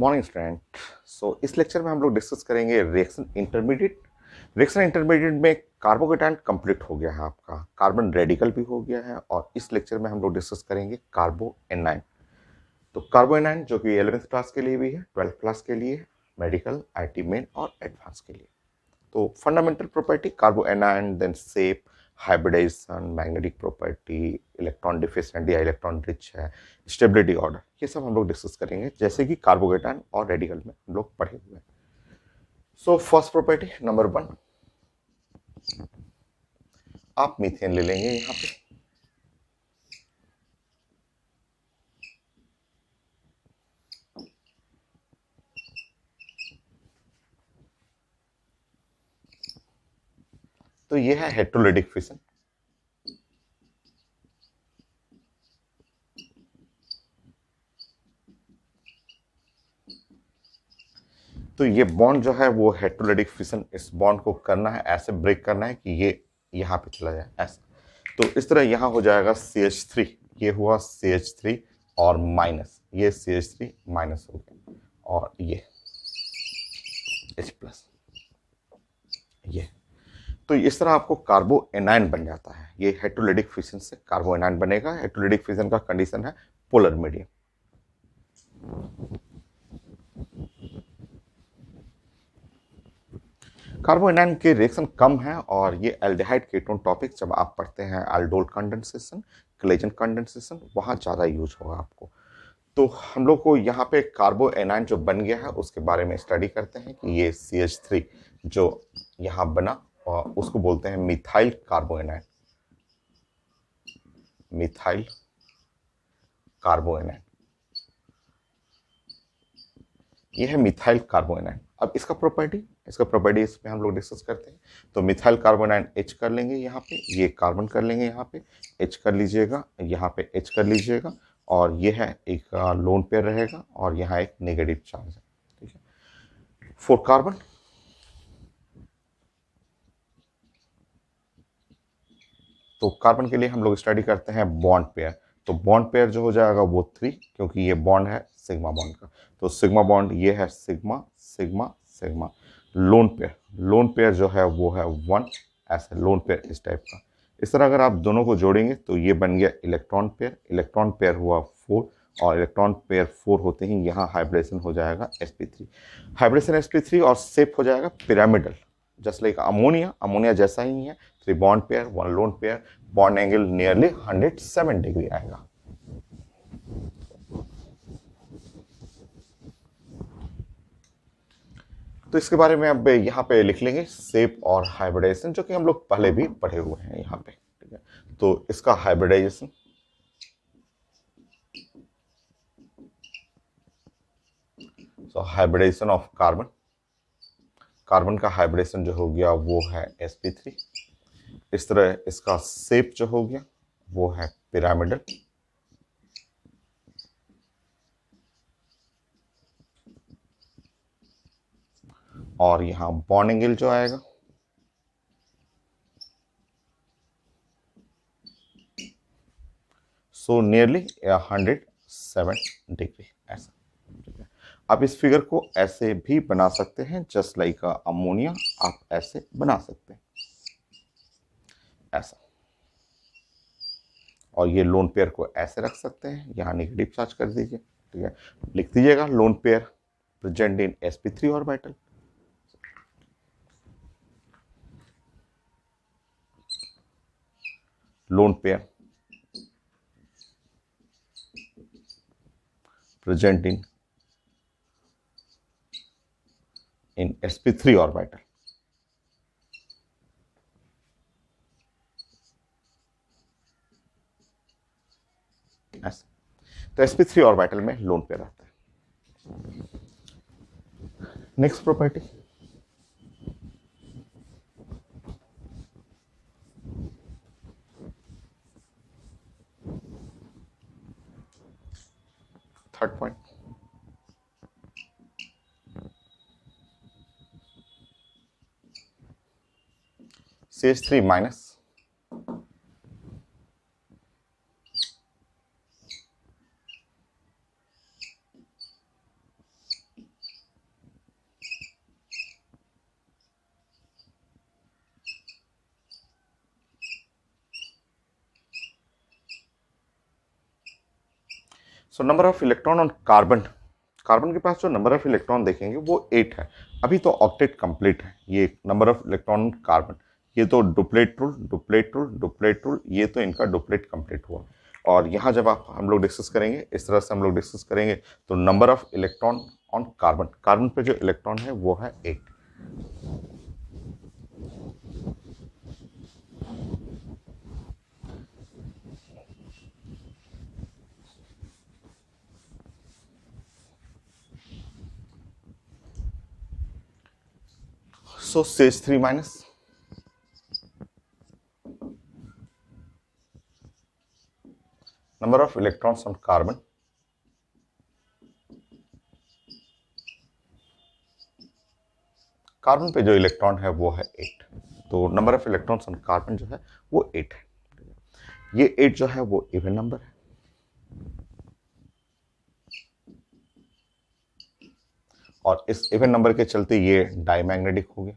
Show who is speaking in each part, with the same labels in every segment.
Speaker 1: Morning student. इस lecture में हम लोग डिस्कस करेंगे रिएक्शन इंटरमीडिएट। रिएक्शन इंटरमीडिएट में कार्बोकेटायन कंप्लीट हो गया है, आपका कार्बन रेडिकल भी हो गया है, और इस लेक्चर में हम लोग डिस्कस करेंगे कार्बो एनायन। तो कार्बो एनायन जो कि 11th क्लास के लिए भी है, 12th क्लास के लिए, मेडिकल, आईटी मेन और एडवांस के लिए। तो fundamental property carbanion, then shape, hybridisation, magnetic property, electron deficient या इलेक्ट्रॉन रिच है, स्टेबिलिटी ऑर्डर, ये सब हम लोग डिस्कस करेंगे जैसे कि कार्बोकेटायन और रेडिकल में हम लोग पढ़े हुए हैं। फर्स्ट प्रॉपर्टी नंबर 1, आप मीथेन ले लेंगे यहाँ पे। तो ये है हेटेरोलिटिक फिशन। तो ये बॉन्ड जो है वो हेटेरोलिटिक फिशन, इस बॉन्ड को करना है, ऐसे ब्रेक करना है कि ये यहाँ पे चला जाए ऐसा। तो इस तरह यहाँ हो जाएगा CH3, ये हुआ CH3 और माइनस, ये CH3 माइनस हो गया, और ये H+, ये। तो इस तरह आपको कार्बो एनायन बन जाता है। ये हेटेरोलिटिक फिशन से कार्बो एनायन बनेगा। हेटेरोलिटिक फिशन का कंडीशन है पोलर मीडियम। कार्बो एनायन के रिएक्शन कम है, और ये एल्डिहाइड कीटोन टॉपिक जब आप पढ़ते हैं, एल्डोल कंडेंसेशन, क्लेजन कंडेंसेशन, वहाँ ज़्यादा यूज होगा आपको। तो हम लोग को यहाँ पे कार्बो एनायन जो बन गया है उसके बारे में स्टडी करते हैं कि ये CH3 जो यहाँ बना, और उसको बोलते हैं मिथाइल कार्बो एनायन। मिथाइल कार्बो एनायन, ये है मिथाइल कार्बो एनायन। अब इसका प्रॉपर्टी इसमें हम लोग डिस्कस करते हैं। तो मिथाइल कार्बो एनायन H कर लेंगे यहाँ पे, ये कार्बन कर लेंगे यहाँ पे, H कर लीजिएगा, यहाँ पे H कर लीजिएगा, और ये है एक लोन पेयर रहेगा, और यहाँ एक नेगेटिव चार्ज है। ठीक है, 4 कार्बन। तो कार्बन के लिए हम लोग स्टडी करते हैं बॉन्ड पेयर। तो बॉन्ड पेयर जो हो जाएगा वो 3, क्योंकि ये बॉन्ड है सिग्मा बॉन्ड का। तो सिग्मा बॉन्ड ये है sigma sigma sigma. Lone pair जो है वो है 1, ऐसे लोन पेयर इस टाइप का। इस तरह अगर आप दोनों को जोड़ेंगे तो ये बन गया इलेक्ट्रॉन पेयर हुआ 4, और इलेक्ट्रॉन पेयर 4 होते ही यहाँ हाइब्रिडेशन हो जाएगा sp3। हाइब्रिडेशन sp3 और शेप हो जाएगा पिरामिडल, जस्ट लाइक अमोनिया जैसा ही है। 3 bond pair, 1 lone pair, bond angle nearly 107 degree आएगा। तो इसके बारे में अब यहाँ पे लिख लेंगे शेप और हाइब्रिडाइजेशन, जो कि हम लोग पहले भी पढ़े हुए हैं यहाँ पे। ठीक है, तो इसका हाइब्रिडाइजेशन, हाइब्रिडाइजेशन ऑफ कार्बन का हाइब्रिडेशन जो हो गया वो है sp3। इस तरह इसका शेप जो हो गया वो है पिरामिडल, और यहाँ बॉन्ड एंगल जो आएगा नियरली 107 डिग्री ऐसा। ठीक है, आप इस फिगर को ऐसे भी बना सकते हैं, जस्ट लाइक अमोनिया, आप ऐसे बना सकते हैं ऐसा। और ये लोन पेयर को ऐसे रख सकते हैं, यहाँ नेगेटिव चार्ज कर दीजिए। ठीक है, लिख दीजिएगा lone pair present in sp3 orbital. Lone pair present in sp3 orbital। ऐसे तो sp3 ऑर्बिटल में लोन पेयर आता है। Next property, third point, CH3 minus so number of electron on carbon, carbon के पास जो नंबर ऑफ इलेक्ट्रॉन देखेंगे वो 8 है। अभी तो ऑक्टेट कंप्लीट है। ये नंबर ऑफ इलेक्ट्रॉन कार्बन, ये तो duplet rule duplet rule duplet rule, ये तो इनका डुप्लेट कंप्लीट हुआ। और यहाँ जब आप हम लोग डिस्कस करेंगे, इस तरह से हम लोग डिस्कस करेंगे, तो number of electron on carbon, carbon पे जो इलेक्ट्रॉन है वो है 8। So CH3 minus, number of electrons on carbon, carbon पे जो इलेक्ट्रॉन है वो है 8, तो number of electrons on carbon जो है वो 8 है। ये 8 जो है वो इवन नंबर है। और इस इवन नंबर के चलते ये डायमैग्नेटिक हो गया।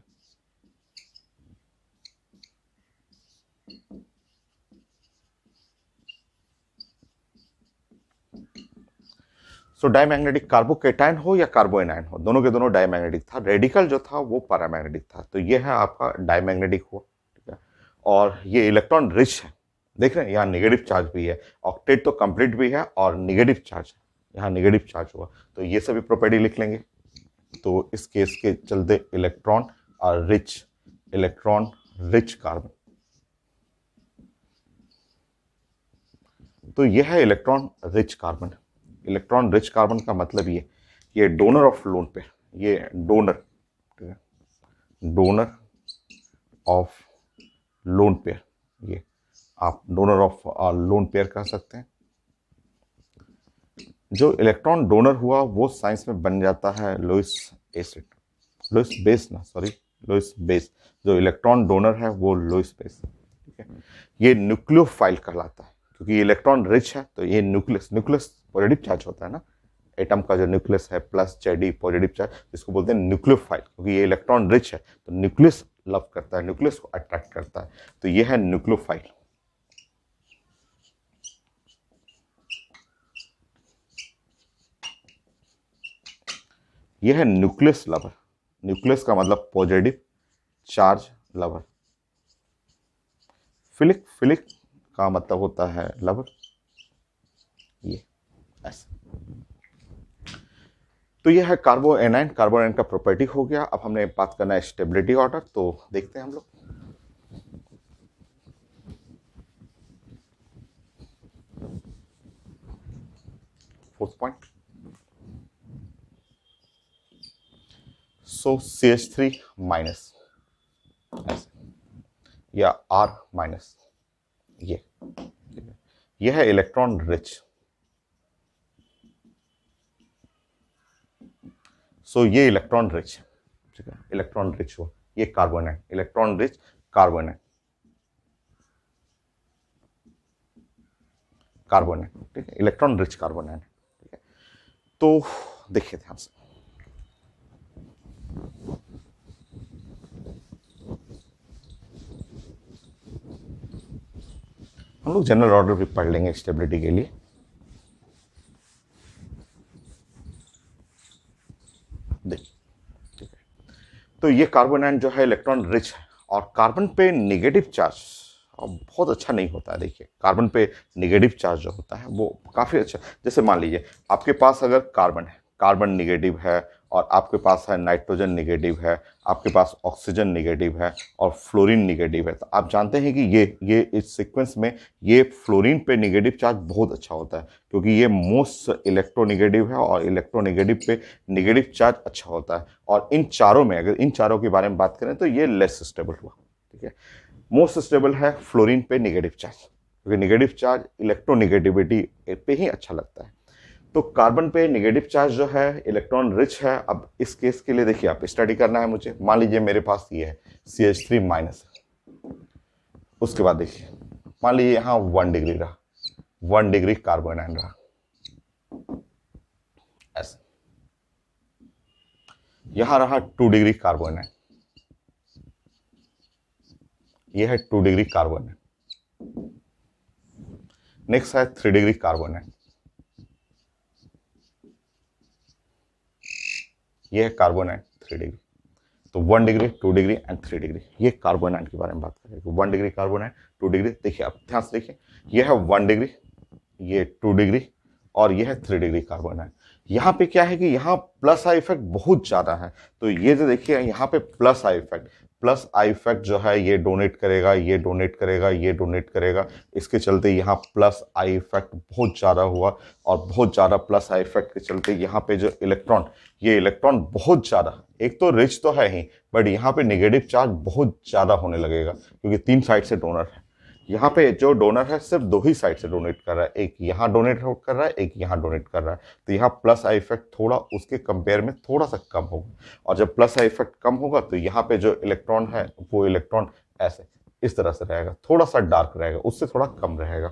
Speaker 1: सो डायमैग्नेटिक कार्बोकेटायन हो या कार्बोएनायन हो, दोनों के दोनों डायमैग्नेटिक था। रेडिकल जो था वो पैरामैग्नेटिक था, तो ये है आपका डायमैग्नेटिक हुआ, ठीक है। और ये इलेक्ट्रॉन रिच है, देख रहे हैं यहाँ नेगेटिव चार्ज भी है, ऑक्टेट तो कंप्लीट भी है और नेगेटिव चार्ज है, यहाँ नेगेटिव चार्ज हुआ, तो ये सभी प्रॉपर्टी लिख लेंगे। तो इस केस के चलते इलेक्ट्रॉन और इलेक्ट्रॉन रिच कार्बन, तो यह है electron rich carbon. Electron rich carbon का मतलब ये डोनर ऑफ लोन पेयर, ये डोनर, ठीक है, डोनर ऑफ लोन पेयर, ये आप डोनर ऑफ लोन पेयर कह सकते हैं। जो इलेक्ट्रॉन डोनर हुआ वो साइंस में बन जाता है लुईस एसिड, लुईस बेस ना, सॉरी, लुईस बेस। जो इलेक्ट्रॉन डोनर है वो लुईस बेस, ठीक है। ये न्यूक्लियोफाइल कहलाता है, क्योंकि इलेक्ट्रॉन रिच है, तो ये न्यूक्लियस, न्यूक्लियस पॉजिटिव चार्ज होता है ना, एटम का जो न्यूक्लियस है प्लस जेडी पॉजिटिव चार्ज, जिसको बोलते हैं न्यूक्लियोफाइल, क्योंकि ये इलेक्ट्रॉन रिच है तो न्यूक्लियस लव करता है, न्यूक्लियस को अट्रैक्ट करता है, तो ये है न्यूक्लियोफाइल। यह है न्यूक्लियस लवर, न्यूक्लियस का मतलब positive charge lover. Philic, philic का मतलब होता है लवर, ये ऐसे। तो यह है कार्बोएनाइन, कार्बोएनाइन का प्रॉपर्टी हो गया। अब हमने बात करना है स्टेबिलिटी ऑर्डर, तो देखते हैं हम लोग। फोर्थ पॉइंट, सो CH3 माइनस ऐसे, या R माइनस, ये है इलेक्ट्रॉन रिच। सो ये इलेक्ट्रॉन रिच, ठीक है, इलेक्ट्रॉन रिच हुआ, ये कार्बोनाइन, इलेक्ट्रॉन रिच कार्बोनाइन, कार्बोनाइन, ठीक है, इलेक्ट्रॉन रिच कार्बोनाइन, ठीक है। तो देखिए ध्यान से, हम लोग जनरल ऑर्डर भी पढ़ लेंगे स्टेबिलिटी के लिए। देखिए, ठीक है, तो ये कार्बोनाइन जो है इलेक्ट्रॉन रिच है, और कार्बन पे नेगेटिव चार्ज बहुत अच्छा नहीं होता है। देखिए कार्बन पे नेगेटिव चार्ज जो होता है वो काफ़ी अच्छा, जैसे मान लीजिए आपके पास अगर कार्बन है, कार्बन नेगेटिव है, और आपके पास है नाइट्रोजन नेगेटिव है, आपके पास ऑक्सीजन नेगेटिव है, और फ्लोरीन नेगेटिव है, तो आप जानते हैं कि ये इस सीक्वेंस में ये फ्लोरीन पे नेगेटिव चार्ज बहुत अच्छा होता है, क्योंकि ये मोस्ट इलेक्ट्रोनेगेटिव है, और इलेक्ट्रोनेगेटिव पे नेगेटिव चार्ज अच्छा होता है। और इन चारों में, अगर इन चारों के बारे में बात करें, तो ये लेस स्टेबल हुआ, ठीक है। मोस्ट स्टेबल है फ्लोरीन पे नेगेटिव चार्ज, क्योंकि नेगेटिव चार्ज इलेक्ट्रोनेगेटिविटी पे ही अच्छा लगता है। तो कार्बन पे नेगेटिव चार्ज जो है इलेक्ट्रॉन रिच है। अब इस केस के लिए देखिए आप स्टडी करना है मुझे, मान लीजिए मेरे पास ये है CH3 माइनस, उसके बाद देखिए मान लीजिए यहाँ 1 डिग्री रहा, 1 डिग्री कार्बोनाइन रहा, ऐसे यहां रहा 2 डिग्री कार्बोनाइन, यह है 2 डिग्री कार्बोनाइन, नेक्स्ट है 3 डिग्री कार्बोनाइन, ये है कार्बन एंड 3 डिग्री। तो 1 डिग्री, 2 डिग्री एंड 3 डिग्री, ये कार्बन एंड के बारे में बात करेंगे। 1 डिग्री कार्बन एंड, 2 डिग्री। देखिए अब ध्यान से देखिए, ये है 1 डिग्री, ये 2 डिग्री और ये है 3 डिग्री कार्बन एंड। यहाँ पे क्या है कि यहाँ प्लस आई इफेक्ट बहुत ज्यादा है। तो ये जो देखिए यहाँ पे plus I effect, plus I effect जो है ये डोनेट करेगा, ये डोनेट करेगा, ये डोनेट करेगा। इसके चलते यहाँ प्लस आई इफेक्ट बहुत ज़्यादा हुआ और बहुत ज़्यादा प्लस आई इफेक्ट के चलते यहाँ पे जो इलेक्ट्रॉन, ये इलेक्ट्रॉन बहुत ज़्यादा, एक तो रिच तो है ही बट यहाँ पे नेगेटिव चार्ज बहुत ज़्यादा होने लगेगा क्योंकि 3 साइड से डोनर है। यहाँ पे जो डोनर है सिर्फ 2 ही साइड से डोनेट कर रहा है, एक यहाँ डोनेट कर रहा है, एक यहाँ डोनेट कर रहा है। तो यहाँ प्लस आई इफेक्ट थोड़ा उसके कंपेयर में थोड़ा सा कम होगा और जब प्लस आई इफेक्ट कम होगा तो यहाँ पे जो इलेक्ट्रॉन है वो इलेक्ट्रॉन ऐसे इस तरह से रहेगा, थोड़ा सा डार्क रहेगा, उससे थोड़ा कम रहेगा।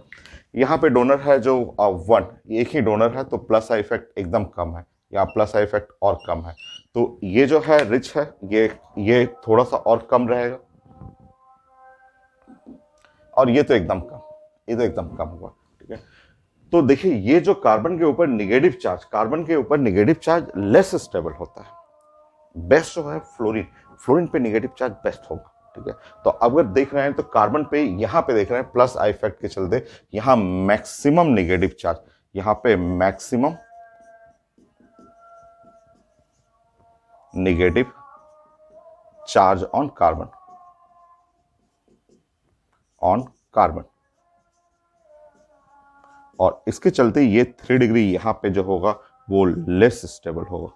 Speaker 1: यहाँ पे डोनर है जो 1, एक ही डोनर है तो प्लस आई इफेक्ट एकदम कम है, यहाँ प्लस आई इफेक्ट और कम है। तो ये जो है रिच है, ये थोड़ा सा और कम रहेगा और ये तो एकदम कम, ये तो एकदम कम हुआ। ठीक है, तो देखिए ये जो कार्बन के ऊपर निगेटिव चार्ज, कार्बन के ऊपर निगेटिव चार्ज लेस स्टेबल होता है। बेस्ट जो है फ्लोरीन, फ्लोरीन पे निगेटिव चार्ज बेस्ट होगा। ठीक है, तो अगर देख रहे हैं तो कार्बन पे यहाँ पे देख रहे हैं प्लस आई इफेक्ट के चलते यहाँ मैक्सिमम निगेटिव चार्ज, यहाँ पे maximum negative charge on carbon, on carbon. और इसके चलते ये 3 डिग्री यहां पे जो होगा वो लेस स्टेबल होगा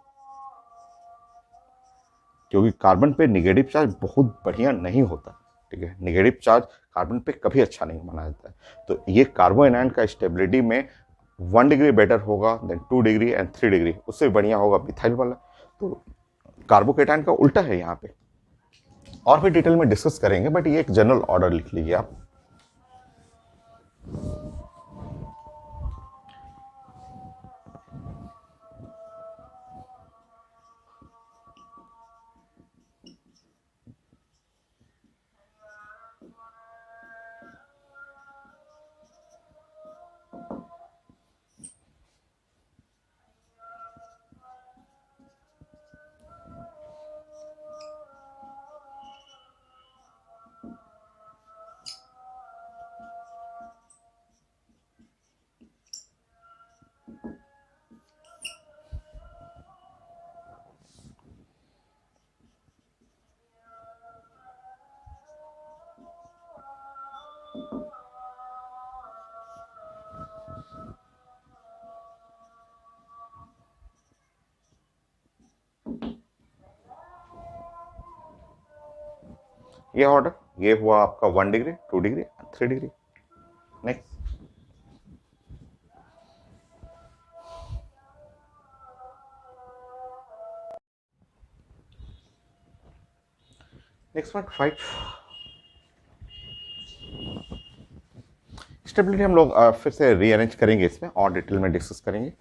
Speaker 1: क्योंकि कार्बन पे निगेटिव चार्ज बहुत बढ़िया नहीं होता। ठीक है, निगेटिव चार्ज कार्बन पे कभी अच्छा नहीं माना जाता है। तो ये कार्बन आयन का स्टेबिलिटी में 1 डिग्री बेटर होगा देन 2 डिग्री एंड 3 डिग्री, उससे बढ़िया होगा मिथाइल वाला। तो कार्बोकेटायन का उल्टा है यहाँ पे, और भी डिटेल में डिस्कस करेंगे बट ये एक जनरल ऑर्डर लिख लीजिए आप। ये ऑर्डर, ये हुआ आपका 1 degree, 2 degree, 3 degree. Next next point 5, stability हम लोग फिर से रीअरेंज करेंगे, इसमें और डिटेल में डिस्कस करेंगे।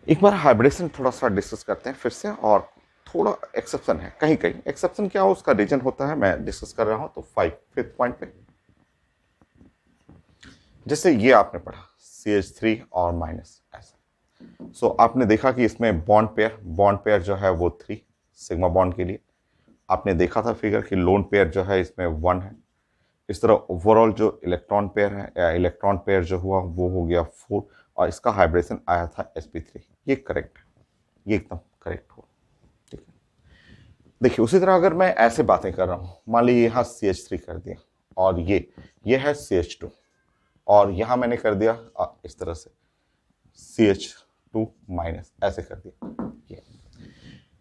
Speaker 1: एक बार हाइब्रिडेशन थोड़ा सा डिस्कस करते हैं फिर से, और थोड़ा एक्सेप्शन है, कहीं कहीं एक्सेप्शन क्या हो उसका रीजन होता है, मैं डिस्कस कर रहा हूं। तो 5th पॉइंट पे जैसे ये आपने पढ़ा CH3 और माइनस ऐसा, सो आपने देखा कि इसमें बॉन्ड पेयर जो है वो 3 सिग्मा बॉन्ड के लिए। आपने देखा था फिगर कि लोन पेयर जो है इसमें 1 है। इस तरह ओवरऑल जो इलेक्ट्रॉन पेयर है या इलेक्ट्रॉन पेयर जो हुआ वो हो गया 4 और इसका हाइब्रिडेशन आया था sp3। ये करेक्ट है, ये एकदम करेक्ट हो। ठीक है, देखिए उसी तरह अगर मैं ऐसे बातें कर रहा हूँ, मान लीजिए यहाँ CH3 कर दिया और ये है CH2 और यहाँ मैंने कर दिया इस तरह से CH2 माइनस ऐसे कर दिया। ये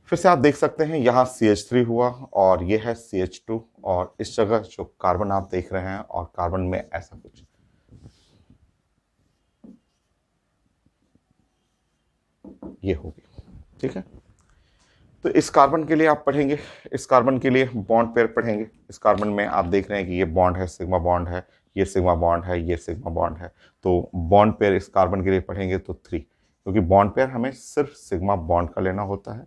Speaker 1: फिर से आप देख सकते हैं यहाँ CH3 हुआ और ये है CH2 और इस जगह जो कार्बन आप देख रहे हैं और कार्बन में ऐसा कुछ, ये होगी। ठीक है, तो इस कार्बन के लिए आप पढ़ेंगे, इस कार्बन के लिए बॉन्ड पेयर पढ़ेंगे। इस कार्बन में आप देख रहे हैं कि ये बॉन्ड है, सिग्मा बॉन्ड है, ये सिग्मा बॉन्ड है, ये सिग्मा बॉन्ड है। तो बॉन्ड पेयर इस कार्बन के लिए पढ़ेंगे तो 3, क्योंकि बॉन्ड पेयर हमें सिर्फ सिग्मा बॉन्ड का लेना होता है।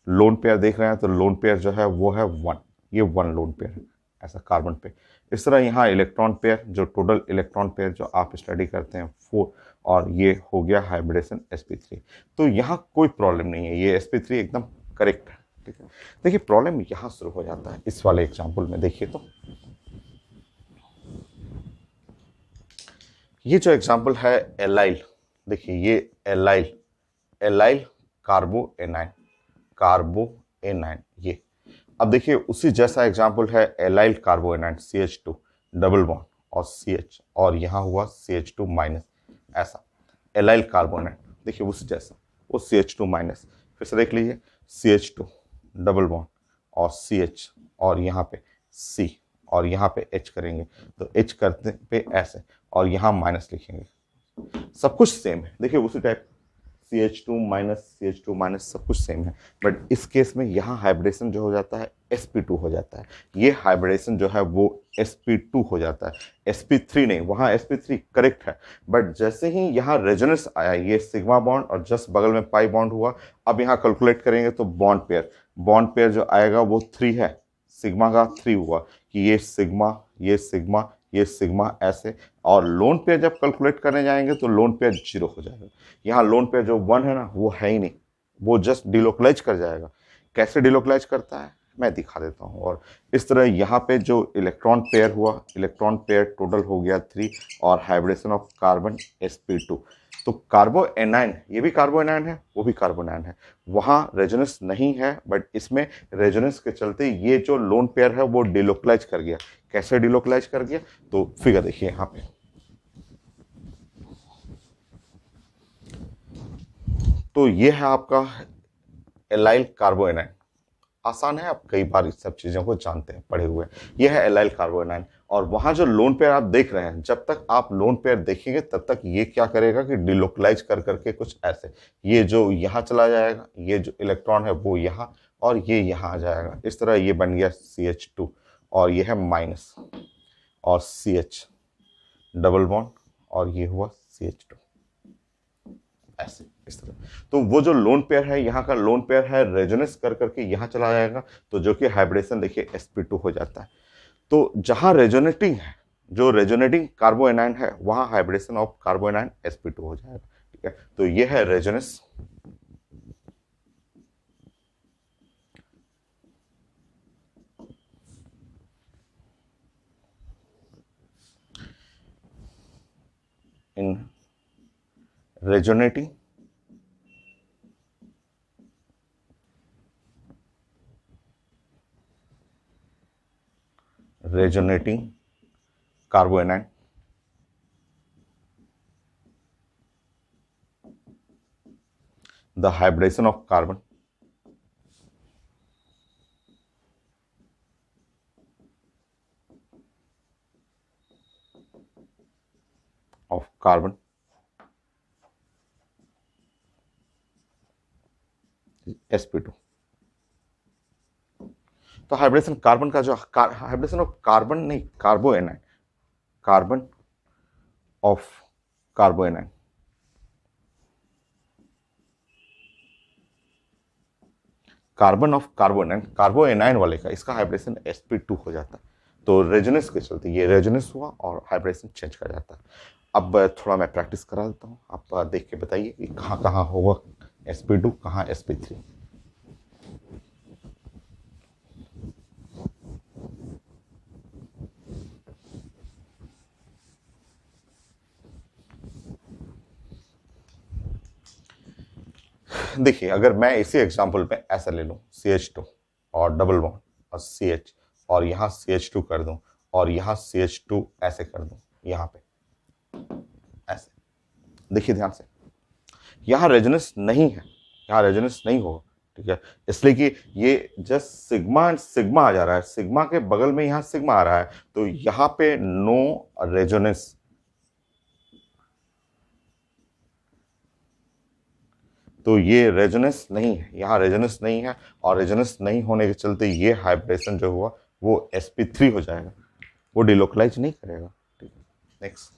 Speaker 1: लोन पेयर देख रहे हैं तो लोन पेयर जो है वो है 1, ये 1 लोन पेयर है ऐसा कार्बन पे। इस तरह यहाँ इलेक्ट्रॉन पेयर, जो टोटल इलेक्ट्रॉन पेयर जो आप स्टडी करते हैं 4, और ये हो गया हाइब्रिडेशन sp3। तो यहाँ कोई प्रॉब्लम नहीं है, ये sp3 एकदम करेक्ट है। ठीक है, देखिए प्रॉब्लम यहाँ शुरू हो जाता है इस वाले एग्जाम्पल में। देखिए तो ये जो एग्जाम्पल है एलाइल, देखिए ये एलाइल, एलाइल कार्बो एनाइन, कार्बो एनाइन ये। अब देखिए उसी जैसा एग्जाम्पल है allyl कार्बो A9 CH2 double bond और CH, और यहाँ हुआ CH2 माइनस, ऐसा एलाइल कार्बो एनाइन। देखिए उसी जैसा वो CH2 माइनस, फिर से देख लीजिए CH2 डबल बॉन्ड और CH, और यहाँ पे C, और यहाँ पे H करेंगे तो H करते पे ऐसे, और यहाँ माइनस लिखेंगे, सब कुछ सेम है। देखिए उसी टाइप CH2 माइनस सब कुछ सेम है, बट इस केस में यहाँ हाइब्रिडेशन जो हो जाता है sp2 हो जाता है, ये हाइब्रिडेशन जो है वो sp2 हो जाता है, sp3 नहीं। वहाँ sp3 करेक्ट है, बट जैसे ही यहाँ रेजोनेंस आया, ये सिग्मा बॉन्ड और जस्ट बगल में पाई बॉन्ड हुआ। अब यहाँ कैलकुलेट करेंगे तो बॉन्ड पेयर जो आएगा वो 3 है, सिग्मा का 3 हुआ कि ये सिग्मा, ये सिग्मा, ये सिग्मा ऐसे। और लोन पेयर जब कैलकुलेट करने जाएंगे तो लोन पेयर 0 हो जाएगा। यहाँ लोन पेयर जो 1 है ना वो है ही नहीं, वो जस्ट डिलोकलाइज कर जाएगा। कैसे डिलोकलाइज करता है मैं दिखा देता हूँ। और इस तरह यहाँ पे जो इलेक्ट्रॉन पेयर हुआ, इलेक्ट्रॉन पेयर टोटल हो गया 3, और हाइब्रिडेशन ऑफ कार्बन sp2। तो कार्बो एनाइन, ये भी कार्बो एनाइन है, वो भी कार्बो एनाइन है। वहाँ रेजोनेंस नहीं है, बट इसमें रेजोनेंस के चलते ये जो लोन पेयर है वो डिलोकलाइज कर गया। कैसे डिलोकलाइज कर गया तो फिगर देखिए यहाँ पे। तो ये है आपका एलाइल कार्बो एनाइन, आसान है, आप कई बार इस सब चीज़ों को जानते हैं, पढ़े हुए हैं। यह है एलाइल कार्बो एनाइन। और वहाँ जो लोन पेयर आप देख रहे हैं, जब तक आप लोन पेयर देखेंगे तब तक ये क्या करेगा कि डिलोकलाइज कर करके कुछ ऐसे, ये जो यहाँ चला जाएगा, ये जो इलेक्ट्रॉन है वो यहाँ, और ये यहाँ आ जाएगा। इस तरह ये बन गया CH2, और ये है माइनस, और CH डबल बॉन्ड, और ये हुआ CH2 ऐसे, इस तरह। तो वो जो लोन पेयर है, यहाँ का लोन पेयर है, रेजोनेंस कर करके यहाँ चला जाएगा, तो जो कि हाइब्रिडेशन देखिए sp2 हो जाता है। तो जहाँ रेजोनेटिंग है, जो रेजोनेटिंग कार्बो एनाइन है, वहाँ हाइब्रिडेशन ऑफ कार्बो एनाइन sp2 हो जाएगा। ठीक है, तो ये है resonance. In resonating कार्बो A9 the hybridization of carbon sp2। तो हाइब्रिडेशन कार्बन का जो हाइब्रिडेशन ऑफ कार्बन नहीं, carbanion, carbon of carbanion, carbon of carbanion, carbanion वाले का इसका हाइब्रिडेशन sp2 हो जाता है। तो रेजोनेंस के चलते ये रेजोनेंस हुआ और हाइब्रिडेशन चेंज कर जाता है। अब थोड़ा मैं प्रैक्टिस करा देता हूँ, आप देख के बताइए कि कहाँ कहाँ होगा sp2, कहाँ sp3। देखिए अगर मैं इसी एग्जांपल पे ऐसा ले लूँ CH2 और डबल बॉन्ड और CH, और यहाँ CH2 कर दूं, और यहाँ CH2 ऐसे कर दूं, यहाँ पे ऐसे, देखिए ध्यान से, यहाँ रेजोनेंस नहीं है, यहाँ रेजोनेंस नहीं होगा। ठीक है, इसलिए कि ये जस्ट सिग्मा एंड सिग्मा आ जा रहा है, सिग्मा के बगल में यहाँ सिग्मा आ रहा है, तो यहाँ पे नो रेजोनेंस। तो ये रेजोनेंस नहीं है, यहाँ रेजोनेंस नहीं है, और रेजोनेंस नहीं होने के चलते ये हाइब्रिडेशन जो हुआ वो sp3 हो जाएगा, वो डिलोकलाइज नहीं करेगा। ठीक है, नेक्स्ट।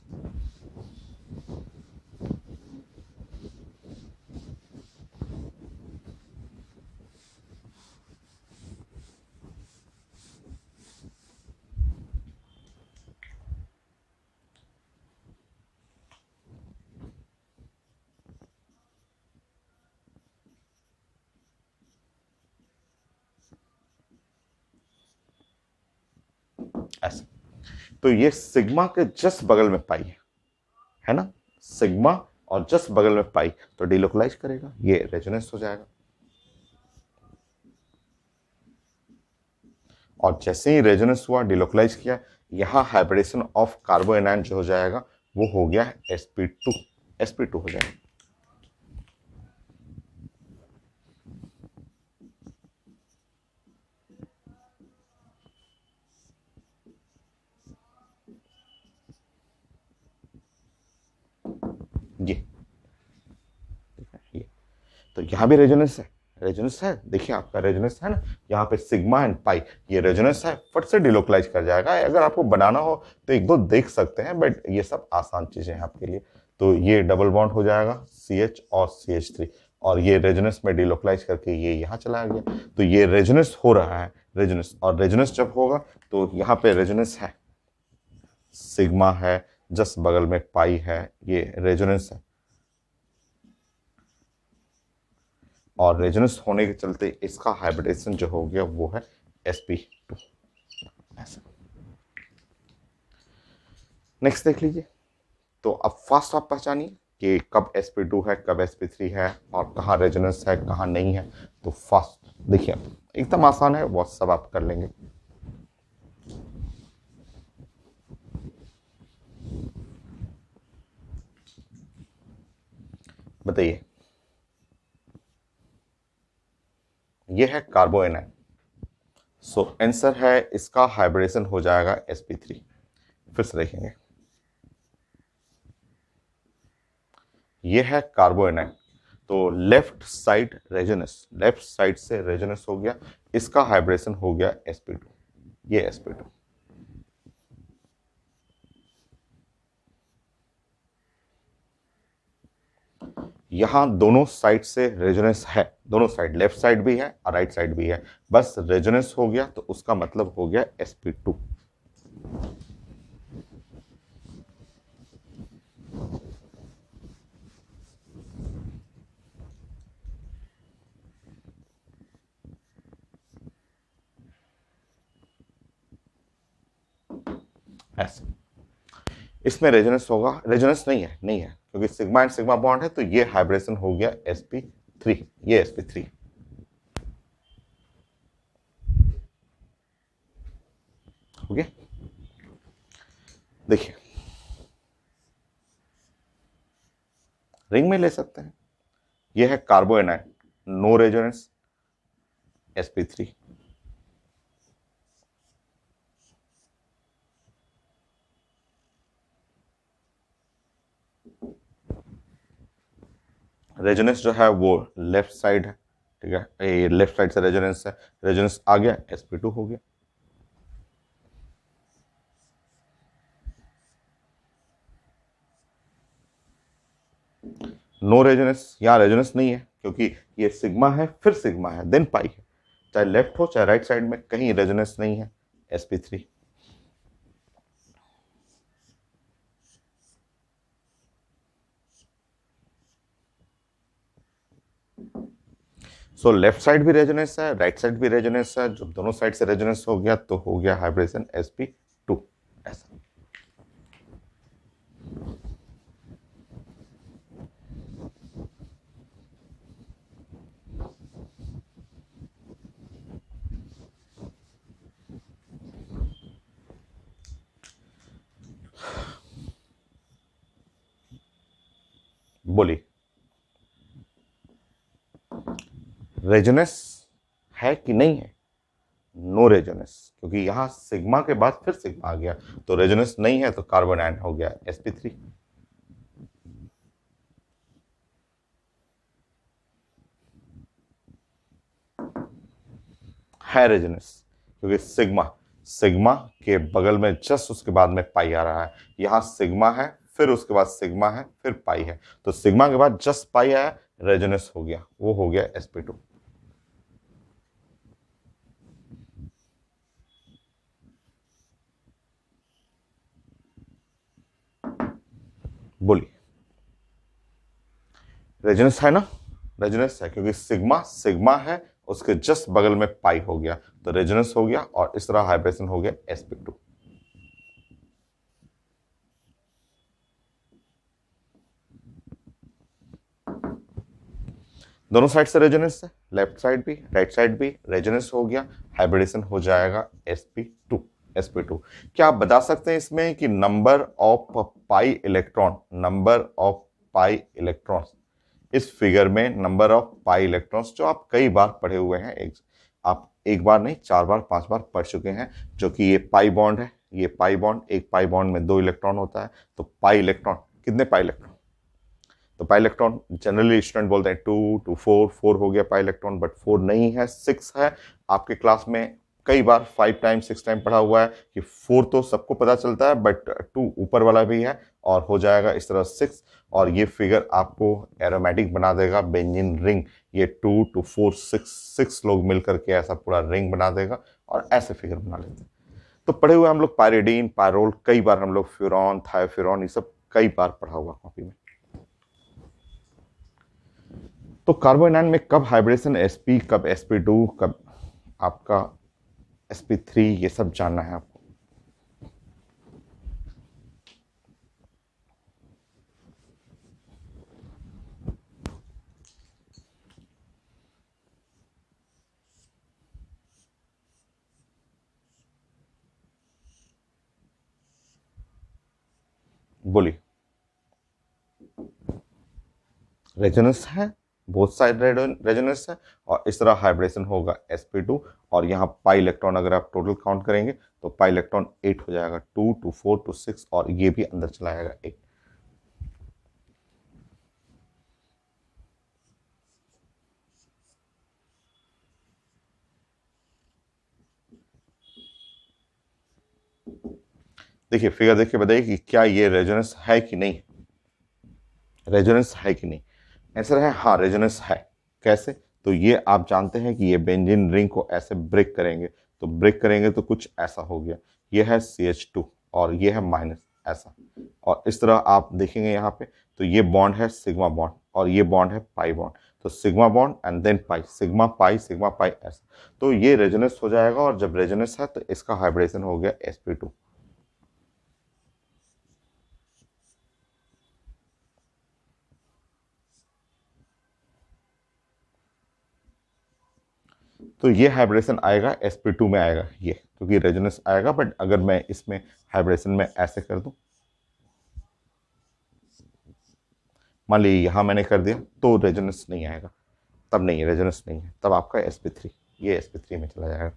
Speaker 1: ऐसे। तो ये सिग्मा के जस्ट बगल में पाई है ना, सिग्मा और जस्ट बगल में पाई, तो डिलोकलाइज करेगा, ये रेजोनेंस हो जाएगा। और जैसे ही रेजोनेंस हुआ, डिलोकलाइज किया, यहां हाइब्रिडेशन ऑफ कार्बोएनायन जो हो जाएगा वो हो गया sp2, sp2 हो जाएगा। ये ये तो यहां भी रेजोनेंस है, रेजोनेंस है, देखिए आपका रेजोनेंस है ना, यहाँ पे सिग्मा एंड पाई, ये रेजोनेंस है, फट से डिलोकलाइज कर जाएगा। अगर आपको बनाना हो तो एक दो देख सकते हैं, बट ये सब आसान चीजें हैं आपके लिए। तो ये डबल बॉन्ड हो जाएगा CH और CH3, और ये रेजोनेंस में डिलोकलाइज करके ये यहाँ चला गया। तो ये रेजोनेंस हो रहा है, रेजोनेंस, और रेजोनेंस जब होगा तो यहाँ पे रेजोनेंस है, सिग्मा है, जस्ट बगल में पाई है, ये रेजोनेंस है। और रेजोनेंस होने के चलते इसका हाइब्रिडेशन जो हो गया वो है sp2 ऐसा। नेक्स्ट देख लीजिए। तो अब फास्ट आप पहचानिए कि कब sp2 है, कब sp3 है, और कहाँ रेजोनेंस है, कहाँ नहीं है। तो फास्ट देखिए, एकदम आसान है, वो सब आप कर लेंगे। बताइए, ये है कार्बोएनायन, सो आंसर है इसका हाइब्रिडेशन हो जाएगा sp3। फिर से देखेंगे, ये है कार्बोएनायन, तो left side resonance, left side से रेजोनेंस हो गया, इसका हाइब्रिडेशन हो गया sp2, ये sp2। यहां दोनों साइड से रेजोनेंस है, दोनों साइड, लेफ्ट साइड भी है और राइट साइड भी है, बस रेजोनेंस हो गया तो उसका मतलब हो गया sp2। ऐसे इसमें रेजोनेंस होगा, रेजोनेंस नहीं है, नहीं है, क्योंकि सिग्मा एंड सिग्मा बॉन्ड है, तो ये हाइब्रिडेशन हो गया sp3, ये sp3। ओके, देखिए रिंग में ले सकते हैं, ये है कार्बोएनायन, नो रेजोनेंस, sp3। रेजोनेंस जो है वो लेफ्ट साइड है, ठीक है, ये लेफ्ट साइड से रेजोनेंस है, रेजोनेंस आ गया, sp2 हो गया। नो रेजोनेंस, यहाँ रेजोनेंस नहीं है, क्योंकि ये सिग्मा है, फिर सिग्मा है, देन पाई है, चाहे लेफ्ट हो चाहे राइट साइड में, कहीं रेजोनेंस नहीं है, sp3। सो लेफ्ट साइड भी रेजोनेंस है, राइट साइड भी रेजोनेंस है, जब दोनों साइड से रेजोनेंस हो गया तो हो गया हाइब्रिडेशन sp2 ऐसा। बोलिए, रेजोनेंस है कि नहीं है? नो रेजोनेंस, क्योंकि यहां सिग्मा के बाद फिर सिग्मा आ गया, तो रेजोनेंस नहीं है, तो कार्बन आयन हो गया sp3। है रेजोनेंस, क्योंकि सिग्मा, सिग्मा के बगल में जस्ट उसके बाद में पाई आ रहा है, यहां सिग्मा है, फिर उसके बाद सिग्मा है, फिर पाई है, तो सिग्मा के बाद जस्ट पाई आया, रेजोनेंस हो गया, वो हो गया sp2। बोलिए, रेजोनेंस है ना, रेजोनेंस है, क्योंकि सिग्मा सिग्मा है, उसके जस्ट बगल में पाई हो गया, तो रेजोनेंस हो गया, और इस तरह हाइब्रिडेशन हो गया sp2। दोनों साइड से रेजोनेंस है, लेफ्ट साइड भी राइट साइड भी रेजोनेंस हो गया, हाइब्रिडेशन हो जाएगा sp2। sp2 क्या आप बता सकते हैं इसमें कि number of pi electron, number of pi electrons, इस फिगर में नंबर ऑफ पाई इलेक्ट्रॉन्स जो आप कई बार पढ़े हुए हैं, आप एक बार नहीं 4 बार 5 बार पढ़ चुके हैं, जो कि ये पाई बॉन्ड है, ये पाई बॉन्ड, एक पाई बॉन्ड में 2 इलेक्ट्रॉन होता है, तो पाई इलेक्ट्रॉन कितने पाई इलेक्ट्रॉन, तो पाई इलेक्ट्रॉन जनरली स्टूडेंट बोलते हैं 2 to 4 हो गया पाई इलेक्ट्रॉन, बट 4 नहीं है, 6 है। आपके क्लास में कई बार 5 टाइम 6 टाइम पढ़ा हुआ है कि 4 तो सबको पता चलता है, बट 2 ऊपर वाला भी है, और हो जाएगा इस तरह 6, और ये फिगर आपको एरोमेटिक बना देगा बेंजीन रिंग। ये 2 to 4 6 लोग मिलकर के ऐसा पूरा रिंग बना देगा, और ऐसे फिगर बना लेते हैं। तो पढ़े हुए हम लोग पायरिडीन, पायरोल, कई बार हम लोग फ्यूरॉन, थायोफ्यूरॉन, ये सब कई बार पढ़ा हुआ कॉपी में। तो कार्बोनाइन में कब हाइब्रिडेशन sp, कब sp2, कब आपका sp3, ये सब जानना है आपको। बोलिए। रेजोनेंस है, बोथ साइड रेजोनेंस है, और इस तरह हाइब्रिडेशन होगा sp2, और यहाँ पाई इलेक्ट्रॉन अगर आप टोटल काउंट करेंगे तो पाई इलेक्ट्रॉन 8 हो जाएगा, 2 to 4 to 6, और ये भी अंदर चला जाएगा 8। देखिए फिगर देख के बताइए कि क्या ये रेजोनेंस है कि नहीं, रेजोनेंस है कि नहीं। आंसर है हाँ, रेजोनेंस है। कैसे, तो ये आप जानते हैं कि ये बेंजीन रिंग को ऐसे ब्रेक करेंगे, तो ब्रेक करेंगे तो कुछ ऐसा हो गया, ये है CH2 और ये है माइनस ऐसा, और इस तरह आप देखेंगे यहाँ पे, तो ये बॉन्ड है सिग्मा बॉन्ड, और ये बॉन्ड है पाई बॉन्ड, तो sigma bond and then pi, sigma pi ऐसा, तो ये रेजोनेंस हो जाएगा, और जब रेजोनेंस है तो इसका हाइब्रिडेशन हो गया sp2। तो ये हाइब्रिडेशन आएगा sp2 में आएगा ये, क्योंकि रेजोनेंस आएगा, बट अगर मैं इसमें हाइब्रिडेशन में ऐसे कर दूं, मान लीजिए यहां मैंने कर दिया, तो रेजोनेंस नहीं आएगा, तब नहीं है, रेजोनेंस नहीं है, तब आपका sp3, ये sp3 में चला जाएगा।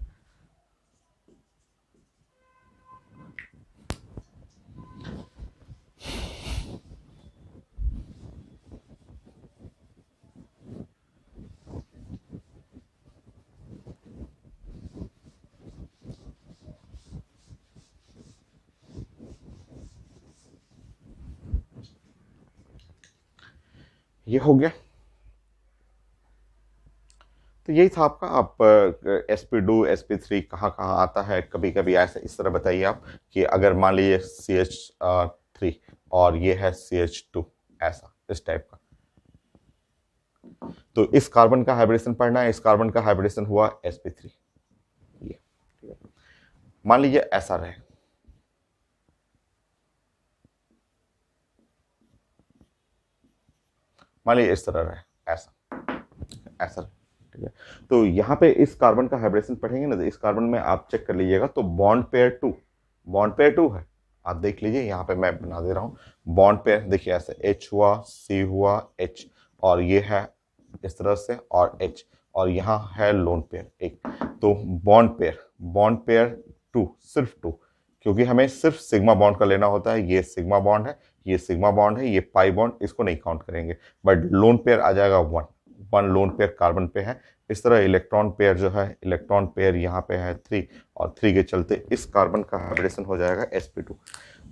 Speaker 1: ये हो गया, तो यही था आपका। आप sp2 sp3 कहाँ कहाँ आता है, कभी कभी ऐसे इस तरह बताइए आप कि अगर मान लीजिए CH3 और ये है CH2, ऐसा इस टाइप का, तो इस कार्बन का हाइब्रिडेशन पढ़ना है, इस कार्बन का हाइब्रिडेशन हुआ sp3, ये ठीक है। मान लीजिए ऐसा रहे, मान लीजिए इस तरह रहे, ऐसा ऐसा, ठीक है। तो यहाँ पे इस कार्बन का हाइब्रिडेशन पढ़ेंगे ना, तो इस कार्बन में आप चेक कर लीजिएगा, तो बॉन्ड पेयर 2, बॉन्ड पेयर 2 है, आप देख लीजिए यहाँ पे मैं बना दे रहा हूँ बॉन्ड पेयर, देखिए ऐसे H हुआ, C हुआ, H, और ये है इस तरह से, और H, और यहाँ है लोन पेयर एक, तो बॉन्ड पेयर 2, सिर्फ 2, क्योंकि हमें सिर्फ सिग्मा बॉन्ड का लेना होता है, ये सिग्मा बॉन्ड है, ये सिग्मा बॉन्ड है, ये पाई बॉन्ड, इसको नहीं काउंट करेंगे, बट लोन पेयर आ जाएगा 1, 1 लोन पेयर कार्बन पे है। इस तरह इलेक्ट्रॉन पेयर जो है, इलेक्ट्रॉन पेयर यहाँ पे है 3, और 3 के चलते इस कार्बन का हाइब्रिडेशन हो जाएगा sp2।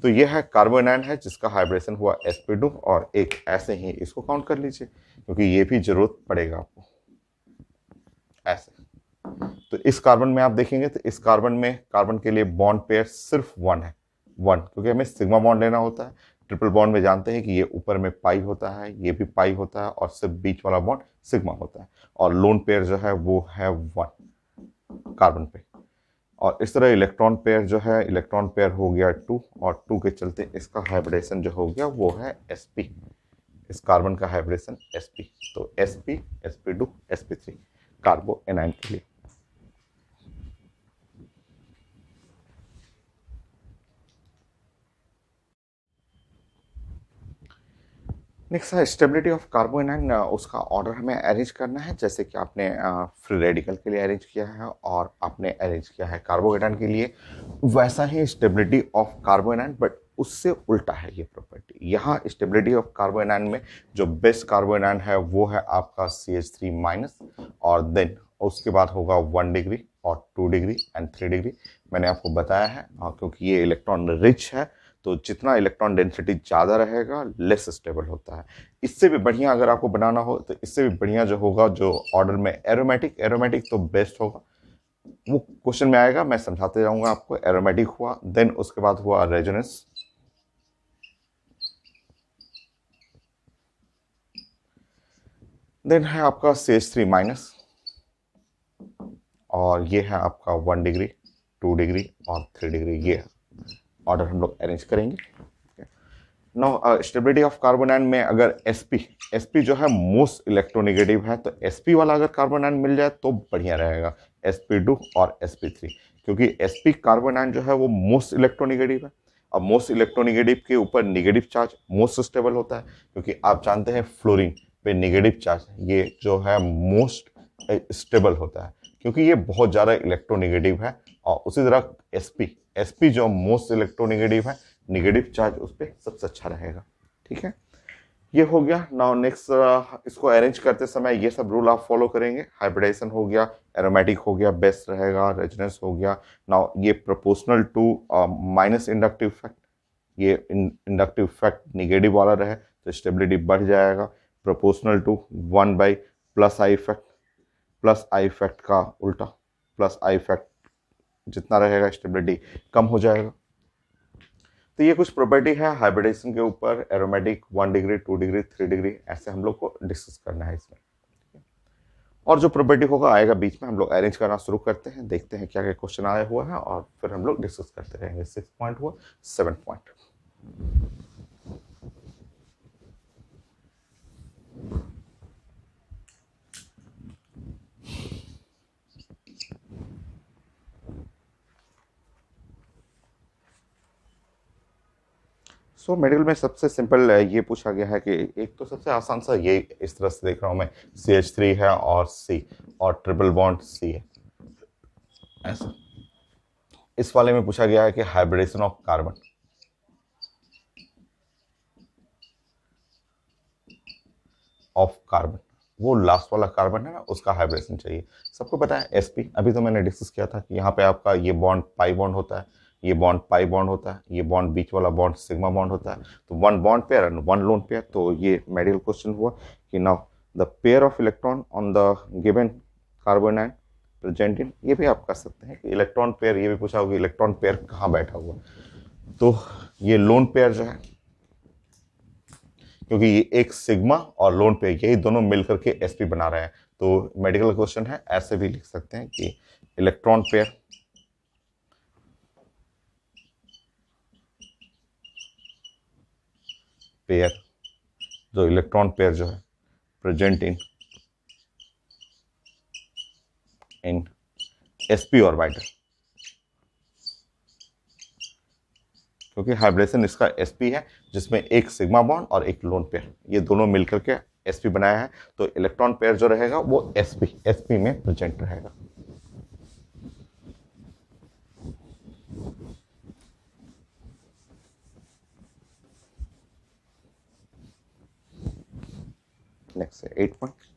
Speaker 1: तो ये है कार्बोनाइन है जिसका हाइब्रिडेशन हुआ sp2, और एक ऐसे ही इसको काउंट कर लीजिए, क्योंकि ये भी जरूरत पड़ेगा आपको ऐसे। तो इस कार्बन में आप देखेंगे, तो इस कार्बन में, कार्बन के लिए बॉन्ड पेयर सिर्फ 1 है, 1, क्योंकि हमें सिग्मा बॉन्ड लेना होता है। ट्रिपल बॉन्ड में जानते हैं कि ये ऊपर में पाई होता है, ये भी पाई होता है, और सिर्फ बीच वाला बॉन्ड सिग्मा होता है, और लोन पेयर जो है वो है 1 कार्बन पे। और इस तरह इलेक्ट्रॉन पेयर जो है, इलेक्ट्रॉन पेयर हो गया 2, और 2 के चलते इसका हाइब्रिडेशन जो हो गया वो है sp, इस कार्बन का हाइब्रिडेशन sp, तो sp sp2 sp3 कार्बो एनायन के लिए। नेक्स्ट है स्टेबिलिटी ऑफ कार्बो एनायन, उसका ऑर्डर हमें अरेंज करना है, जैसे कि आपने फ्री रेडिकल के लिए अरेंज किया है और आपने अरेंज किया है कार्बोकेटायन के लिए, वैसा ही stability of carbanion, but उससे उल्टा है ये प्रॉपर्टी। यहाँ स्टेबिलिटी ऑफ कार्बो एनायन में जो बेस्ट कार्बो एनायन है वो है आपका CH3-, और देन उसके बाद होगा 1 डिग्री और 2 डिग्री एंड 3 डिग्री। मैंने आपको बताया है क्योंकि ये इलेक्ट्रॉन रिच है, तो जितना इलेक्ट्रॉन डेंसिटी ज़्यादा रहेगा लेस स्टेबल होता है। इससे भी बढ़िया अगर आपको बनाना हो तो इससे भी बढ़िया जो होगा, जो ऑर्डर में एरोमेटिक, एरोमेटिक तो बेस्ट होगा, वो क्वेश्चन में आएगा, मैं समझाते जाऊंगा आपको। एरोमेटिक हुआ, देन उसके बाद हुआ रेजोनेंस, देन है आपका CH3-, और ये है आपका 1 डिग्री 2 डिग्री और 3 डिग्री। ये ऑर्डर हम लोग अरेंज करेंगे। Now stability of carbon anion में अगर sp जो है मोस्ट इलेक्ट्रोनेगेटिव है, तो sp वाला अगर कार्बन एनायन मिल जाए तो बढ़िया रहेगा, sp2 और sp3, क्योंकि sp कार्बन एनायन जो है वो मोस्ट इलेक्ट्रोनेगेटिव है। अब मोस्ट इलेक्ट्रोनेगेटिव के ऊपर नेगेटिव चार्ज मोस्ट स्टेबल होता है, क्योंकि आप जानते हैं फ्लोरीन पे नेगेटिव चार्ज ये जो है मोस्ट स्टेबल होता है, क्योंकि ये बहुत ज़्यादा इलेक्ट्रोनेगेटिव है। और उसी तरह sp जो मोस्ट इलेक्ट्रोनेगेटिव है, नेगेटिव चार्ज उस पर सबसे अच्छा रहेगा। ठीक है, ये हो गया। नाउ नेक्स्ट इसको अरेंज करते समय ये सब रूल आप फॉलो करेंगे। हाइब्रिडाइजेशन हो गया, एरोमेटिक हो गया, बेस्ट रहेगा, रेजोनेंस हो गया। नाउ ये proportional to minus inductive fact, ये इंडक्टिव फैक्ट निगेटिव वाला रहे तो स्टेबिलिटी बढ़ जाएगा। Proportional to 1 by plus I fact, plus I fact का उल्टा, प्लस आई फैक्ट जितना रहेगा स्टेबिलिटी कम हो जाएगा। तो ये कुछ प्रॉपर्टी है हाइब्रिडेशन के ऊपर। एरोमेटिक 1 डिग्री 2 डिग्री 3 डिग्री ऐसे हम लोग को डिस्कस करना है इसमें। और जो प्रॉपर्टी होगा आएगा बीच में, हम लोग अरेंज करना शुरू करते हैं, देखते हैं क्या क्या क्वेश्चन आया हुआ है और फिर हम लोग डिस्कस करते रहेंगे। 6 पॉइंट हुआ, 7 पॉइंट। सो मेडिकल में सबसे सिंपल ये पूछा गया है कि एक तो सबसे आसान सा ये इस तरह से देख रहा हूं मैं, CH3 है और C और ट्रिपल बॉन्ड C है ऐसा। इस वाले में पूछा गया है कि हाइब्रिडेशन ऑफ कार्बन, वो लास्ट वाला कार्बन है ना, उसका हाइब्रिडेशन चाहिए। सबको पता है sp, अभी तो मैंने डिस्कस किया था कि यहाँ पे आपका ये बॉन्ड पाई बॉन्ड होता है, ये बॉन्ड पाई बॉन्ड होता है, ये बॉन्ड बीच वाला बॉन्ड सिग्मा बॉन्ड होता है। तो 1 bond pair and 1 lone pair. तो ये मेडिकल क्वेश्चन हुआ कि now the pair of electron on the given carbon and present in, ये भी आप कर सकते हैं कि इलेक्ट्रॉन पेयर, ये भी पूछा होगा इलेक्ट्रॉन पेयर कहाँ बैठा हुआ। तो ये लोन पेयर जो है, क्योंकि ये एक सिग्मा और लोन पे यही दोनों मिलकर के sp बना रहे हैं, तो मेडिकल क्वेश्चन है ऐसे भी लिख सकते हैं कि इलेक्ट्रॉन पेयर जो इलेक्ट्रॉन पेयर जो है प्रेजेंट इन sp ऑर्बिटल, क्योंकि हाइब्रिडेशन इसका sp है जिसमें एक सिग्मा बॉन्ड और एक लोन पेयर, ये दोनों मिलकर के sp बनाया है। तो इलेक्ट्रॉन पेयर जो रहेगा वो sp में प्रेजेंट रहेगा। नेक्स्ट है 8 point.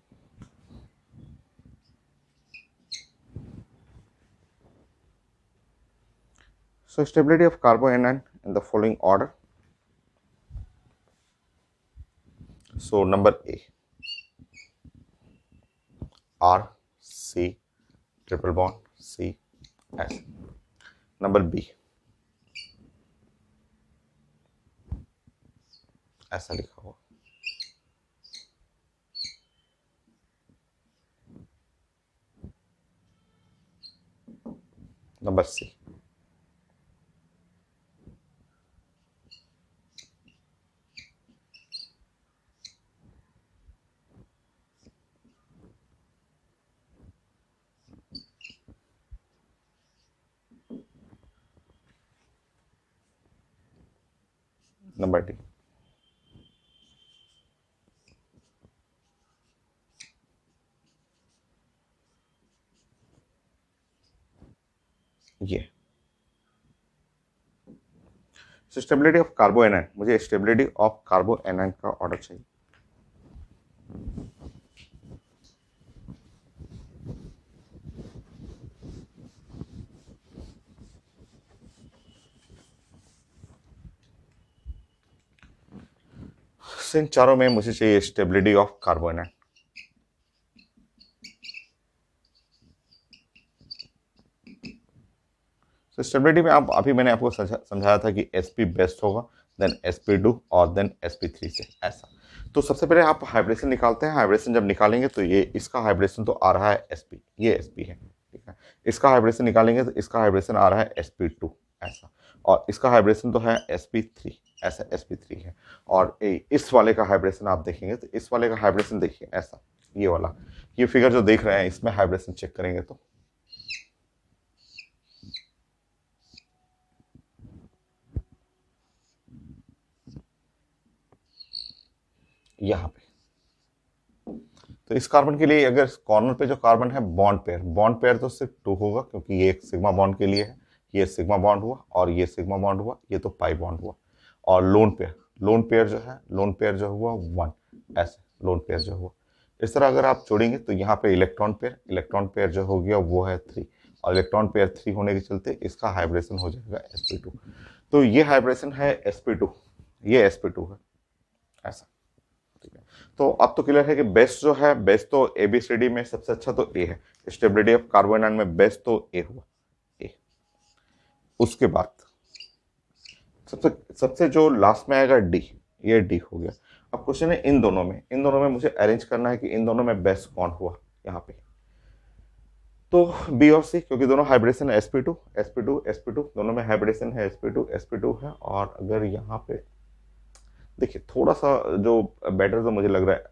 Speaker 1: So stability of carboanion in the following order. So number A, R C triple bond C S. Number B, ऐसा लिखा हुआ। Number C, number D. ये स्टेबिलिटी ऑफ कार्बो एनायन, मुझे स्टेबिलिटी ऑफ कार्बो एनायन का order चाहिए। इन चारों में मुझे चाहिए स्टेबिलिटी ऑफ कार्बो एनायन। तो स्टेबिलिटी में आप अभी मैंने आपको समझाया था कि sp बेस्ट होगा, देन sp2 और देन sp3 से ऐसा। तो सबसे पहले आप हाइब्रिडेशन निकालते हैं। हाइब्रिडेशन जब निकालेंगे तो ये इसका हाइब्रिडेशन तो आ रहा है sp, ये sp है, ठीक है। इसका हाइब्रिडेशन निकालेंगे तो इसका हाइब्रिडेशन आ रहा है sp2 ऐसा, और इसका हाइब्रिडेशन तो है sp3 ऐसा, sp3 है। और इस वाले का हाइब्रिडेशन आप देखेंगे तो इस वाले का हाइब्रिडेशन देखिए ऐसा, ये वाला, ये फिगर जो देख रहे हैं इसमें हाइब्रिडेशन चेक करेंगे तो यहाँ पे, तो इस कार्बन के लिए अगर कॉर्नर पे जो कार्बन है बॉन्ड पेयर तो सिर्फ 2 होगा, क्योंकि ये एक सिग्मा बॉन्ड के लिए है, ये सिग्मा बॉन्ड हुआ और ये सिग्मा बॉन्ड हुआ, ये तो पाई बॉन्ड हुआ। और लोन पेयर जो हुआ 1 ऐसे, लोन पेयर जो हुआ इस तरह अगर आप जोड़ेंगे तो यहाँ पे इलेक्ट्रॉन पेयर जो हो गया वो है 3, और इलेक्ट्रॉन पेयर 3 होने के चलते इसका हाइब्रिडेशन हो जाएगा sp2। तो ये हाइब्रिडेशन है sp2, ये sp2 है ऐसा, ठीक है। तो अब तो क्लियर है कि बेस्ट जो है, बेस्ट तो ABCD में सबसे अच्छा तो ए है, स्टेबिलिटी ऑफ कार्बन एनायन में बेस्ट तो ए हुआ, ए। उसके बाद सबसे सबसे जो लास्ट में आएगा डी, ये डी हो गया। अब क्वेश्चन है इन दोनों में मुझे अरेंज करना है कि इन दोनों में बेस्ट कौन हुआ यहाँ पे। तो बी और सी, क्योंकि दोनों हाइब्रिडेशन है sp2 दोनों में हाइब्रिडेशन है sp2 है। और अगर यहाँ पे देखिए थोड़ा सा जो बेटर तो मुझे लग रहा है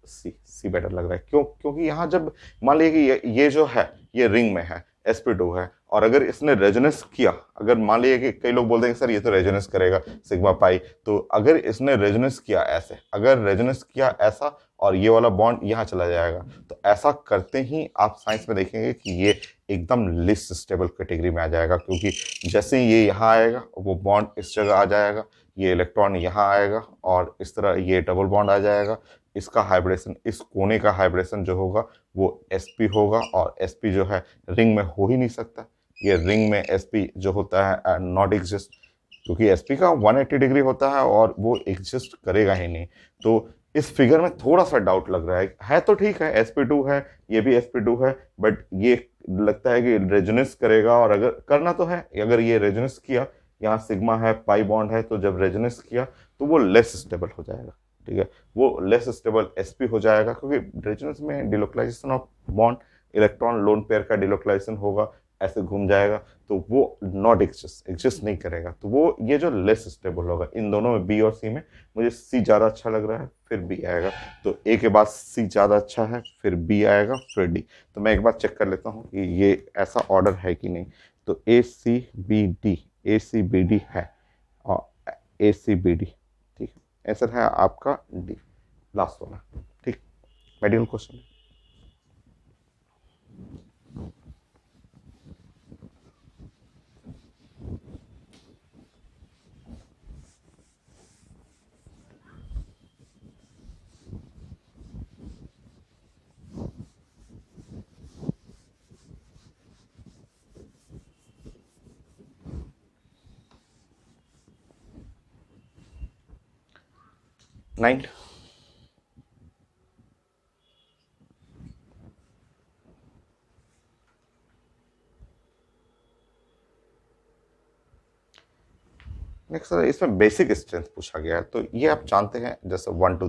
Speaker 1: सी बेटर लग रहा है। क्यों? क्योंकि यहाँ जब मान लीजिए कि ये जो है ये रिंग में है, sp2 है, और अगर इसने रेजोनेंस किया, अगर मान लीजिए कि कई लोग बोल देंगे सर ये तो रेजोनेंस करेगा सिग्मा पाई, तो अगर इसने रेजोनेंस किया ऐसे, अगर रेजोनेंस किया ऐसा और ये वाला बॉन्ड यहाँ चला जाएगा, तो ऐसा करते ही आप साइंस में देखेंगे कि ये एकदम लिस्ट स्टेबल कैटेगरी में आ जाएगा, क्योंकि जैसे ही ये यहाँ आएगा वो बॉन्ड इस जगह आ जाएगा, ये इलेक्ट्रॉन यहाँ आएगा और इस तरह ये डबल बॉन्ड आ जाएगा। इसका हाइब्रिडेशन, इस कोने का हाइब्रिडेशन जो होगा वो sp होगा, और sp जो है रिंग में हो ही नहीं सकता। ये रिंग में sp जो होता है नॉट एग्जिस्ट, क्योंकि sp का 180 डिग्री होता है और वो एग्जिस्ट करेगा ही नहीं। तो इस फिगर में थोड़ा सा डाउट लग रहा है तो ठीक है sp2 है, ये भी sp2 है, बट ये लगता है कि रेजोनेंस करेगा, और अगर करना तो है, अगर ये रेजोनेंस किया, यहाँ सिग्मा है, पाई बॉन्ड है, तो जब रेजोनेंस किया तो वो लेस स्टेबल हो जाएगा, ठीक है, वो लेस स्टेबल sp हो जाएगा, क्योंकि रेजोनेंस में delocalisation of bond, electron lone pair का डिलोकलाइजेशन होगा, ऐसे घूम जाएगा, तो वो नॉट एग्जिस्ट नहीं करेगा, तो वो ये जो लेस स्टेबल होगा। इन दोनों में बी और सी में मुझे सी ज़्यादा अच्छा लग रहा है, फिर बी आएगा। तो ए के बाद सी ज़्यादा अच्छा है, फिर बी आएगा, फिर डी। तो मैं एक बार चेक कर लेता हूँ कि ये ऐसा ऑर्डर है कि नहीं। तो ACBD है, और ACBD, ठीक है, आंसर है आपका डी, लास्ट वाला, ठीक। Medical question. नाइन, नेक्स्ट इसमें बेसिक स्ट्रेंथ पूछा गया है, तो ये आप जानते हैं, जैसे 1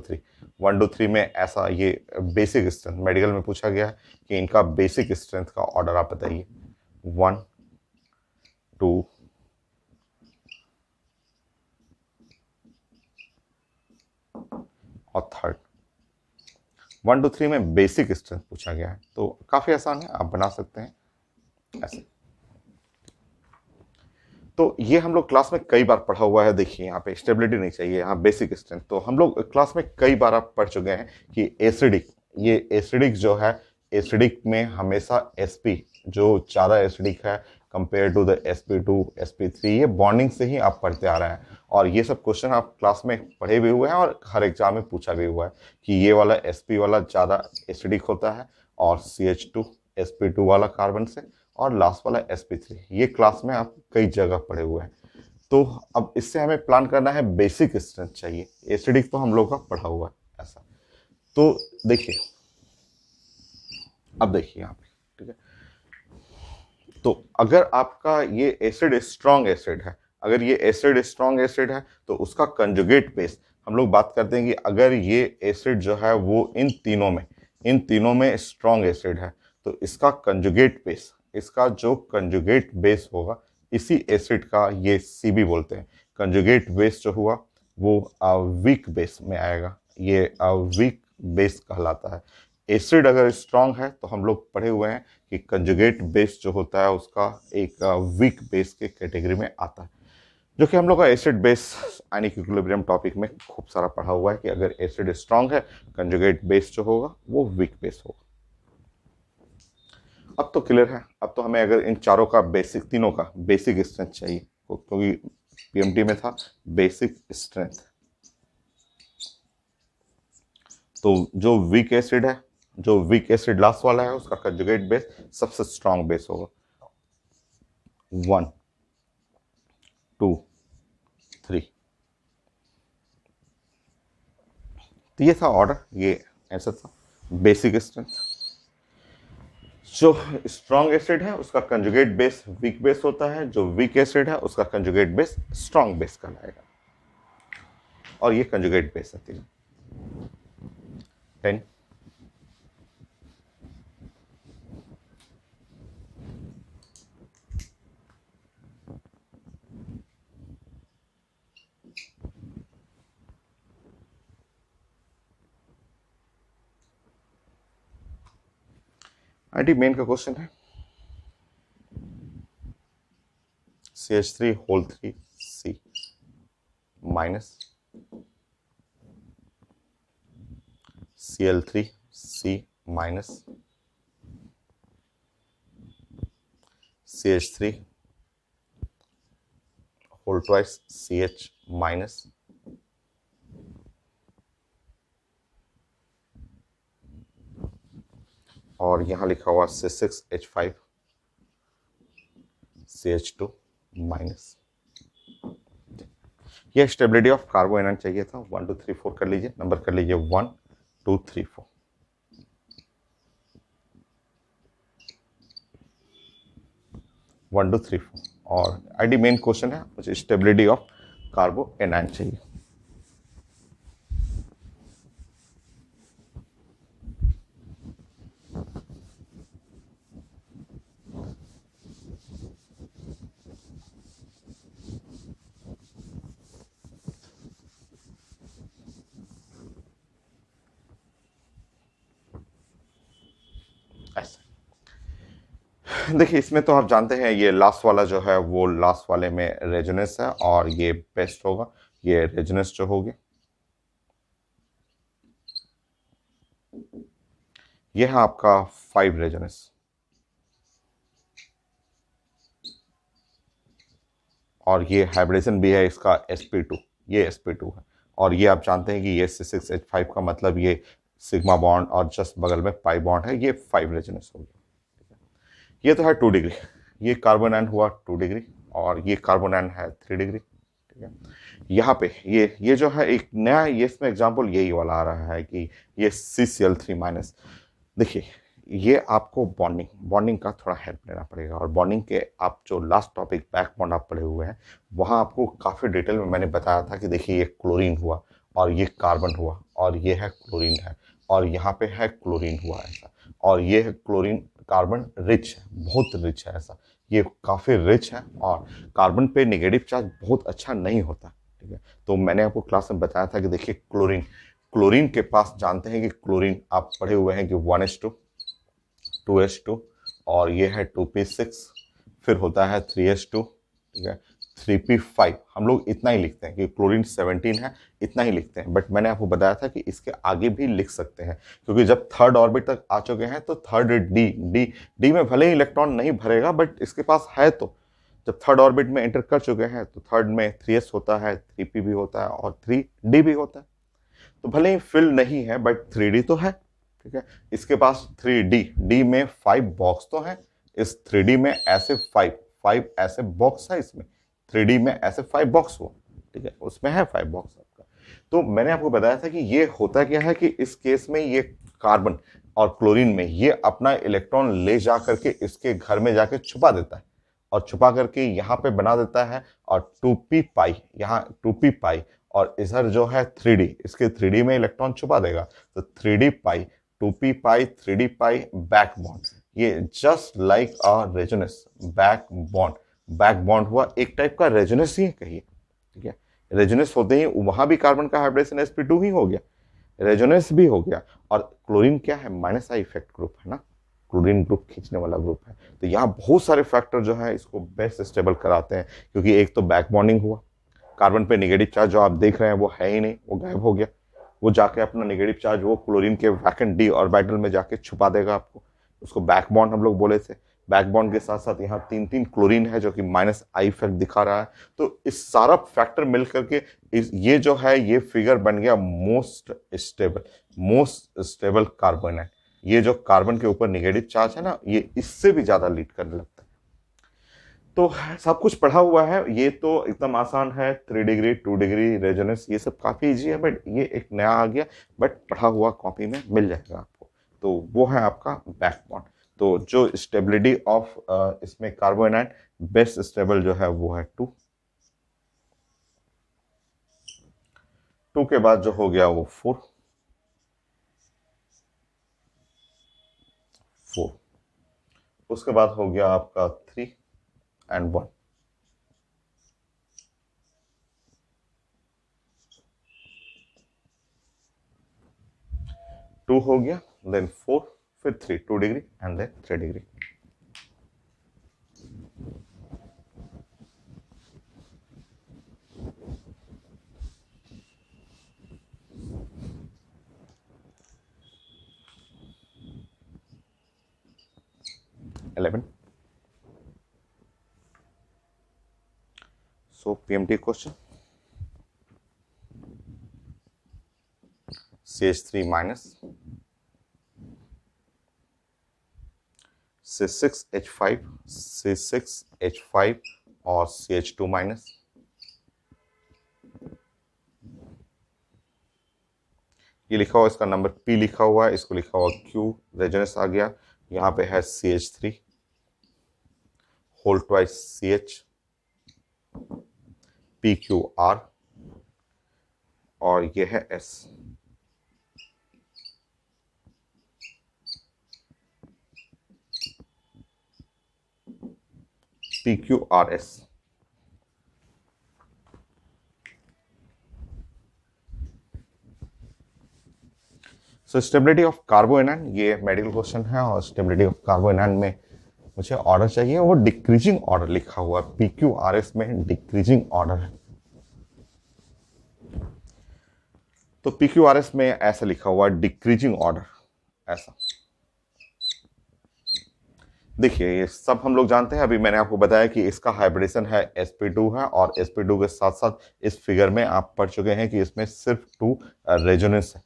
Speaker 1: 2 3 में ऐसा ये बेसिक स्ट्रेंथ मेडिकल में पूछा गया है कि इनका बेसिक स्ट्रेंथ का ऑर्डर आप बताइए। 1 2 और थर्ड। 1 2 3 में बेसिक स्ट्रेंथ पूछा गया है, तो काफी आसान है, आप बना सकते हैं ऐसे। तो ये हम लोग क्लास में कई बार पढ़ा हुआ है। देखिए यहाँ पे स्टेबिलिटी नहीं चाहिए, यहाँ बेसिक स्ट्रेंथ तो हम लोग क्लास में कई बार आप पढ़ चुके हैं कि एसिडिक, ये एसिडिक जो है, एसिडिक में हमेशा sp जो ज़्यादा एसिडिक है compare to the sp2 sp3, ये बॉन्डिंग से ही आप पढ़ते आ रहे हैं और ये सब क्वेश्चन आप क्लास में पढ़े हुए हुए हैं और हर एग्जाम में पूछा भी हुआ है कि ये वाला sp वाला ज़्यादा एसिडिक होता है और CH2 sp2 वाला कार्बन से, और लास्ट वाला sp3, ये क्लास में आप कई जगह पढ़े हुए हैं। तो अब इससे हमें प्लान करना है, बेसिक स्ट्रेंथ चाहिए। एसिडिक तो हम लोग का पढ़ा हुआ है ऐसा। तो देखिए, अब देखिए यहाँ पे, ठीक है, तो अगर आपका ये एसिड स्ट्रॉन्ग एसिड है, अगर ये एसिड स्ट्रॉन्ग एसिड है तो उसका कंजुगेट बेस, हम लोग बात करते हैं कि अगर ये एसिड जो है वो इन तीनों में स्ट्रॉन्ग एसिड है तो इसका कंजुगेट बेस, इसका जो कंजुगेट बेस होगा इसी एसिड का, ये CB बोलते हैं, कंजुगेट बेस जो हुआ वो वीक बेस में आएगा, ये वीक बेस कहलाता है। एसिड अगर स्ट्रॉन्ग है तो हम लोग पढ़े हुए हैं कि कंजुगेट बेस जो होता है उसका एक वीक बेस के कैटेगरी में आता है, जो कि हम लोग का acid base ionic equilibrium topic में खूब सारा पढ़ा हुआ है कि अगर एसिड स्ट्रॉन्ग है कंजुगेट बेस जो होगा वो वीक बेस होगा। अब तो क्लियर है। अब तो हमें अगर इन चारों का बेसिक, तीनों का बेसिक स्ट्रेंथ चाहिए, क्योंकि PMT में था बेसिक स्ट्रेंथ, तो जो वीक एसिड है, जो वीक एसिड लास्ट वाला है उसका कंजुगेट बेस सबसे स्ट्रॉन्ग बेस होगा, 1 2 3। तो ये था ऑर्डर, ये ऐसा था बेसिक स्ट्रेंथ। जो स्ट्रॉन्ग एसिड है उसका कंजुगेट बेस वीक बेस होता है, जो वीक एसिड है उसका कंजुगेट बेस स्ट्रॉन्ग बेस कहलाएगा, और ये कंजुगेट बेस है 10। आईटी मेन का क्वेश्चन है CH3 whole 3 C minus Cl3 C minus CH3 whole twice CH minus और यहां लिखा हुआ C6H5 CH2 माइनस। यह स्टेबिलिटी ऑफ कार्बो एनायन चाहिए था। 1 2 3 4 कर लीजिए, नंबर कर लीजिए 1 2 3 4। 1 2 3 4 और आईडी मेन क्वेश्चन है, मुझे स्टेबिलिटी ऑफ कार्बो एनायन चाहिए। देखिए इसमें तो आप जानते हैं ये लास्ट वाला जो है वो लास्ट वाले में रेजोनेंस है और ये बेस्ट होगा, ये रेजोनेंस जो होगी ये है आपका 5 रेजोनेंस, और ये हाइब्रिडेशन भी है इसका sp2, ये sp2 है, और ये आप जानते हैं कि ये C6H5 का मतलब ये सिग्मा बॉन्ड और जस्ट बगल में पाई बॉन्ड है, ये 5 रेजोनेंस होगी। ये तो है 2 डिग्री, ये कार्बन एन हुआ 2 डिग्री और ये कार्बन एन है 3 डिग्री, ठीक है। यहाँ पे ये जो है एक नया, ये इसमें एग्जांपल यही वाला आ रहा है कि ये CCl3 माइनस। देखिए ये आपको बॉन्डिंग का थोड़ा हेल्प लेना पड़ेगा, और बॉन्डिंग के आप जो लास्ट टॉपिक बैक बॉन्ड आप पढ़े हुए हैं वहाँ आपको काफ़ी डिटेल में मैंने बताया था कि देखिए ये क्लोरीन हुआ और ये कार्बन हुआ और ये है क्लोरीन है और यहाँ पे है क्लोरीन हुआ ऐसा, और ये है क्लोरीन कार्बन रिच है, बहुत रिच है ऐसा, ये काफ़ी रिच है और कार्बन पे नेगेटिव चार्ज बहुत अच्छा नहीं होता, ठीक है। तो मैंने आपको क्लास में बताया था कि देखिए क्लोरीन के पास जानते हैं कि क्लोरीन आप पढ़े हुए हैं कि 1s2 2s2 और ये है 2p6, फिर होता है 3s2, ठीक है, 3p5, हम लोग इतना ही लिखते हैं कि क्लोरीन 17 है, इतना ही लिखते हैं। बट मैंने आपको बताया था कि इसके आगे भी लिख सकते हैं, क्योंकि जब थर्ड ऑर्बिट तक आ चुके हैं तो थर्ड डी डी डी में भले ही इलेक्ट्रॉन नहीं भरेगा, बट इसके पास है। तो जब थर्ड ऑर्बिट में एंटर कर चुके हैं तो थर्ड में 3s होता है, 3p भी होता है और 3d भी होता है। तो भले ही फिल नहीं है बट 3d तो है। ठीक है, इसके पास 3d, डी में 5 बॉक्स तो है, इस 3d में ऐसे 5 ऐसे बॉक्स है, इसमें 3d में ऐसे 5 बॉक्स हो। ठीक है, उसमें है 5 बॉक्स आपका। तो मैंने आपको बताया था कि ये होता क्या है कि इस केस में ये कार्बन और क्लोरीन में ये अपना इलेक्ट्रॉन ले जा करके इसके घर में जाके छुपा देता है, और छुपा करके यहाँ पे बना देता है, और 2p पाई, यहाँ 2p पाई, और इधर जो है 3d, इसके 3d में इलेक्ट्रॉन छुपा देगा। तो 3d पाई, 2p पाई, 3d पाई, बैक बॉन्ड, ये जस्ट लाइक अ resonance, back bond. Back bond हुआ एक टाइप का रेजोनेंस ही कहिए। ठीक है, रेजोनेंस होते ही वहां भी कार्बन का हाइब्रिडेशन sp2 ही हो गया, रेजोनेंस भी हो गया। और क्लोरीन क्या है, माइनस आई इफेक्ट ग्रुप है ना, क्लोरीन ग्रुप खींचने वाला ग्रुप है। तो यहाँ बहुत सारे फैक्टर जो है इसको बेस्ट स्टेबल कराते हैं, क्योंकि एक तो बैक बॉन्डिंग हुआ, कार्बन पे नेगेटिव चार्ज जो आप देख रहे हैं वो है ही नहीं, वो गायब हो गया। वो जाके अपना नेगेटिव चार्ज वो क्लोरीन के वैकेंट डी ऑर्बिटल में जाके छुपा देगा आपको, उसको बैक बॉन्ड हम लोग बोले थे। बैक बॉन्ड के साथ साथ यहाँ 3 क्लोरीन है जो कि माइनस आई इफेक्ट दिखा रहा है। तो इस सारा फैक्टर मिल करके ये जो है ये फिगर बन गया मोस्ट स्टेबल कार्बन है। ये जो कार्बन के ऊपर नेगेटिव चार्ज है ना, ये इससे भी ज्यादा लीड करने लगता है। तो सब कुछ पढ़ा हुआ है, ये तो एकदम आसान है, 3 डिग्री 2 डिग्री रेजोनेंस ये सब काफी इजी है, बट ये एक नया आ गया, बट पढ़ा हुआ कॉपी में मिल जाएगा आपको। तो वो है आपका बैक बॉन्ड। तो जो स्टेबिलिटी ऑफ इसमें कार्बोनाइट बेस्ट स्टेबल जो है वो है 2। 2 के बाद जो हो गया वो 4। उसके बाद हो गया आपका 3 एंड 1। 2 हो गया, देन 4, फिर 3, 2 degree and then 3 degree. Eleven. So PMT question. CH3 minus, C6H5, C6H5 और CH2 माइनस। ये लिखा हुआ, इसका नंबर P लिखा हुआ है, इसको लिखा हुआ Q, रेजोनेंस आ गया। यहाँ पे है CH3 whole twice CH, PQR, और ये है S। PQRS। So stability of carbanion, ये मेडिकल क्वेश्चन है, और स्टेबिलिटी ऑफ कार्बोएनान में मुझे ऑर्डर चाहिए, वो डिक्रीजिंग ऑर्डर लिखा हुआ है, PQRS में डिक्रीजिंग ऑर्डर है। तो PQRS में ऐसा लिखा हुआ है डिक्रीजिंग ऑर्डर, ऐसा। देखिए ये सब हम लोग जानते हैं, अभी मैंने आपको बताया कि इसका हाइब्रिडेशन है sp2 है, और sp2 के साथ साथ इस फिगर में आप पढ़ चुके हैं कि इसमें सिर्फ 2 रेजोनेंस है।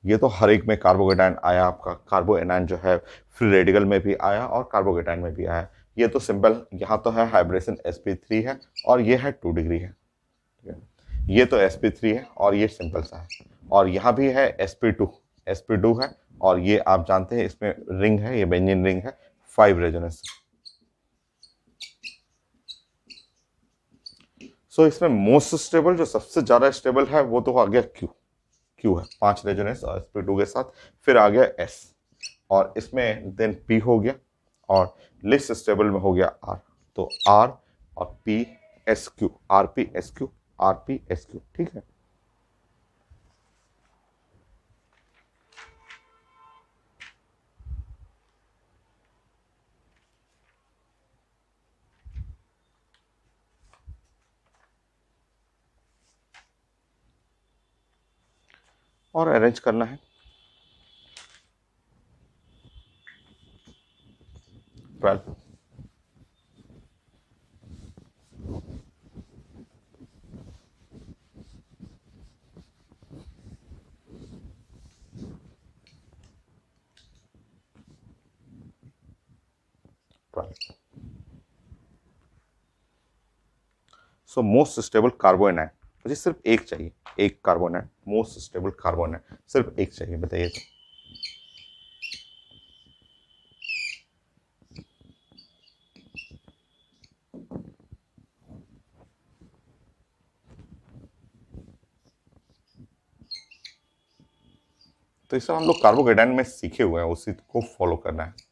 Speaker 1: ये तो हर एक में कार्बोकेटाइन आया आपका, कार्बोएनाइन जो है फ्री रेडिकल में भी आया और कार्बोकेटाइन में भी आया। ये तो सिंपल, यहाँ तो है हाइब्रिडेशन sp3 है और ये है 2 डिग्री है। ठीक है, ये तो sp3 है और ये सिंपल सा है, और यहाँ भी है sp2 है, और ये आप जानते हैं इसमें रिंग है, ये बेंजीन रिंग है, 5 रेजोनेंस। सो इसमें मोस्ट स्टेबल, जो सबसे ज्यादा स्टेबल है वो तो आ गया क्यू है, 5 रेजोनेंस और sp2 के साथ। फिर आ गया s, और इसमें देन p हो गया, और लिस्ट स्टेबल में हो गया r। तो r और p s q, rp s q, rp s q। ठीक है, और अरेंज करना है 12। सो मोस्ट स्टेबल कार्बोनाइट, मुझे सिर्फ एक चाहिए, एक कार्बोनाइट, मोस्ट स्टेबल कार्बोनाइट सिर्फ एक चाहिए, बताइए तो इस सब हम लोग कार्बोकेटाइन में सीखे हुए हैं, उसी को फॉलो करना है।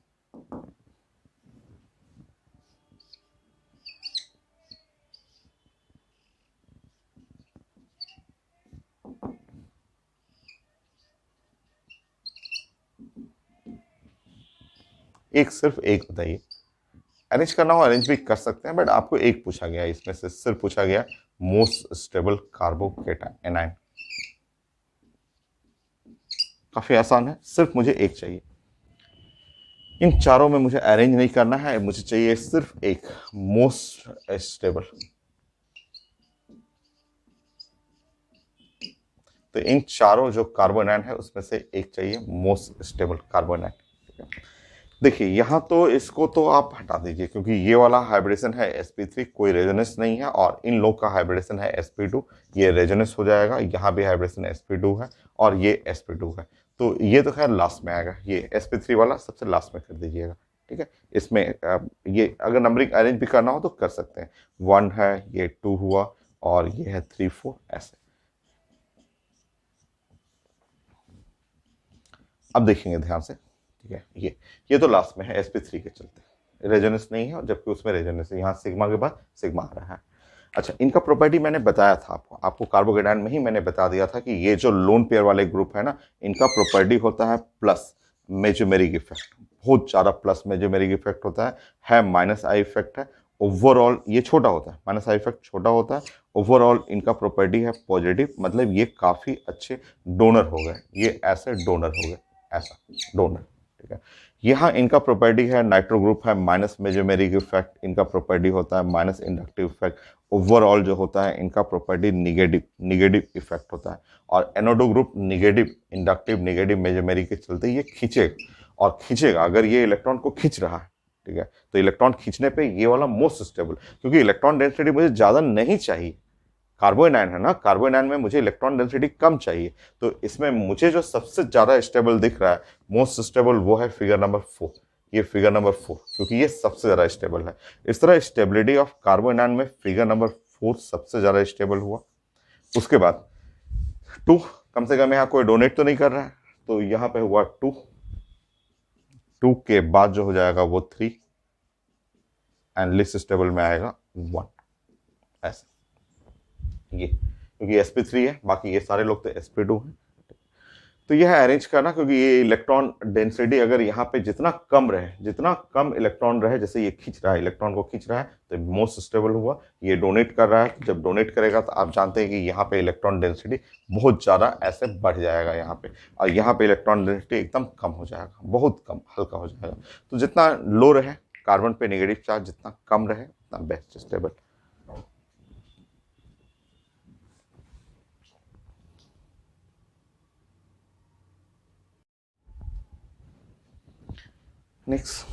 Speaker 1: एक, सिर्फ एक बताइए। अरेंज करना हो अरेंज भी कर सकते हैं, बट आपको एक पूछा गया है, इसमें से सिर्फ पूछा गया मोस्ट स्टेबल कार्बोकेटाइन। काफी आसान है, सिर्फ मुझे एक चाहिए। इन चारों में मुझे अरेंज नहीं करना है, मुझे चाहिए सिर्फ एक मोस्ट स्टेबल। तो इन चारों जो कार्बोनाइन है उसमें से एक चाहिए मोस्ट स्टेबल कार्बोनाइन। देखिए यहाँ तो इसको तो आप हटा दीजिए, क्योंकि ये वाला हाइब्रिडेशन है sp3, कोई रेजोनेंस नहीं है, और इन लोग का हाइब्रिडेशन है sp2, ये रेजोनेंस हो जाएगा। यहाँ भी हाइब्रिडेशन sp2 है और ये sp2 है, तो ये तो खैर लास्ट में आएगा, ये sp3 वाला सबसे लास्ट में कर दीजिएगा। ठीक है, इसमें ये अगर नंबरिंग अरेंज भी करना हो तो कर सकते हैं। 1 है, ये 2 हुआ, और ये है 3 4 ऐसे। अब देखेंगे ध्यान से, ठीक है, ये तो लास्ट में है sp3 के चलते रेजोनेंस नहीं है, और जबकि उसमें रेजोनेंस है, यहाँ सिग्मा के बाद सिग्मा आ रहा है। अच्छा, इनका प्रॉपर्टी मैंने बताया था आपको कार्बोकेटाइन में ही मैंने बता दिया था कि ये जो लोन पेयर वाले ग्रुप है ना, इनका प्रॉपर्टी होता है प्लस मेजोमेरिक इफेक्ट, बहुत ज़्यादा प्लस मेजोमेरिक इफेक्ट होता है माइनस आई इफेक्ट है। ओवरऑल ये छोटा होता है, माइनस आई इफेक्ट छोटा होता है। ओवरऑल इनका प्रॉपर्टी है पॉजिटिव, मतलब ये काफ़ी अच्छे डोनर हो गए, ये ऐसे डोनर हो गए, ऐसा डोनर। ठीक है, यहाँ इनका प्रॉपर्टी है नाइट्रो ग्रुप है माइनस मेजोमेरिक इफेक्ट, इनका प्रॉपर्टी होता है माइनस इंडक्टिव इफेक्ट। ओवरऑल जो होता है इनका प्रॉपर्टी निगेटिव निगेटिव इफेक्ट होता है। और एनोडो group negative inductive negative mesomeric के चलते ये खींचेगा, और खींचेगा अगर ये इलेक्ट्रॉन को खींच रहा है। ठीक है, तो इलेक्ट्रॉन खींचने पे ये वाला मोस्ट स्टेबल, क्योंकि इलेक्ट्रॉन डेंसिटी मुझे ज़्यादा नहीं चाहिए, कार्बोनाइन है ना, कार्बोनाइन में मुझे इलेक्ट्रॉन डेंसिटी कम चाहिए। तो इसमें मुझे जो सबसे ज्यादा स्टेबल दिख रहा है, मोस्ट स्टेबल, वो है फिगर नंबर 4। ये फिगर नंबर 4, क्योंकि ये सबसे ज्यादा स्टेबल है। इस तरह स्टेबिलिटी ऑफ कार्बोनाइन में फिगर नंबर 4 सबसे ज्यादा स्टेबल हुआ। उसके बाद 2, कम से कम यहाँ कोई डोनेट तो नहीं कर रहा है, तो यहाँ पे हुआ 2। 2 के बाद जो हो जाएगा वो 3, एंड लिस्ट स्टेबल में आएगा 1, ऐसे। ये क्योंकि sp3 है, बाकी ये सारे लोग तो sp2 हैं। तो यह अरेंज करना, क्योंकि ये इलेक्ट्रॉन डेंसिटी अगर यहाँ पे जितना कम रहे, जितना कम इलेक्ट्रॉन रहे, जैसे ये खींच रहा है, इलेक्ट्रॉन को खींच रहा है, तो मोस्ट स्टेबल हुआ। ये डोनेट कर रहा है, जब डोनेट करेगा तो आप जानते हैं कि यहाँ पे इलेक्ट्रॉन डेंसिटी बहुत ज़्यादा ऐसे बढ़ जाएगा यहाँ पे, और यहाँ पे इलेक्ट्रॉन डेंसिटी एकदम कम हो जाएगा, बहुत कम, हल्का हो जाएगा। तो जितना लो रहे कार्बन पे नेगेटिव चार्ज, जितना कम रहे उतना best stable. Next,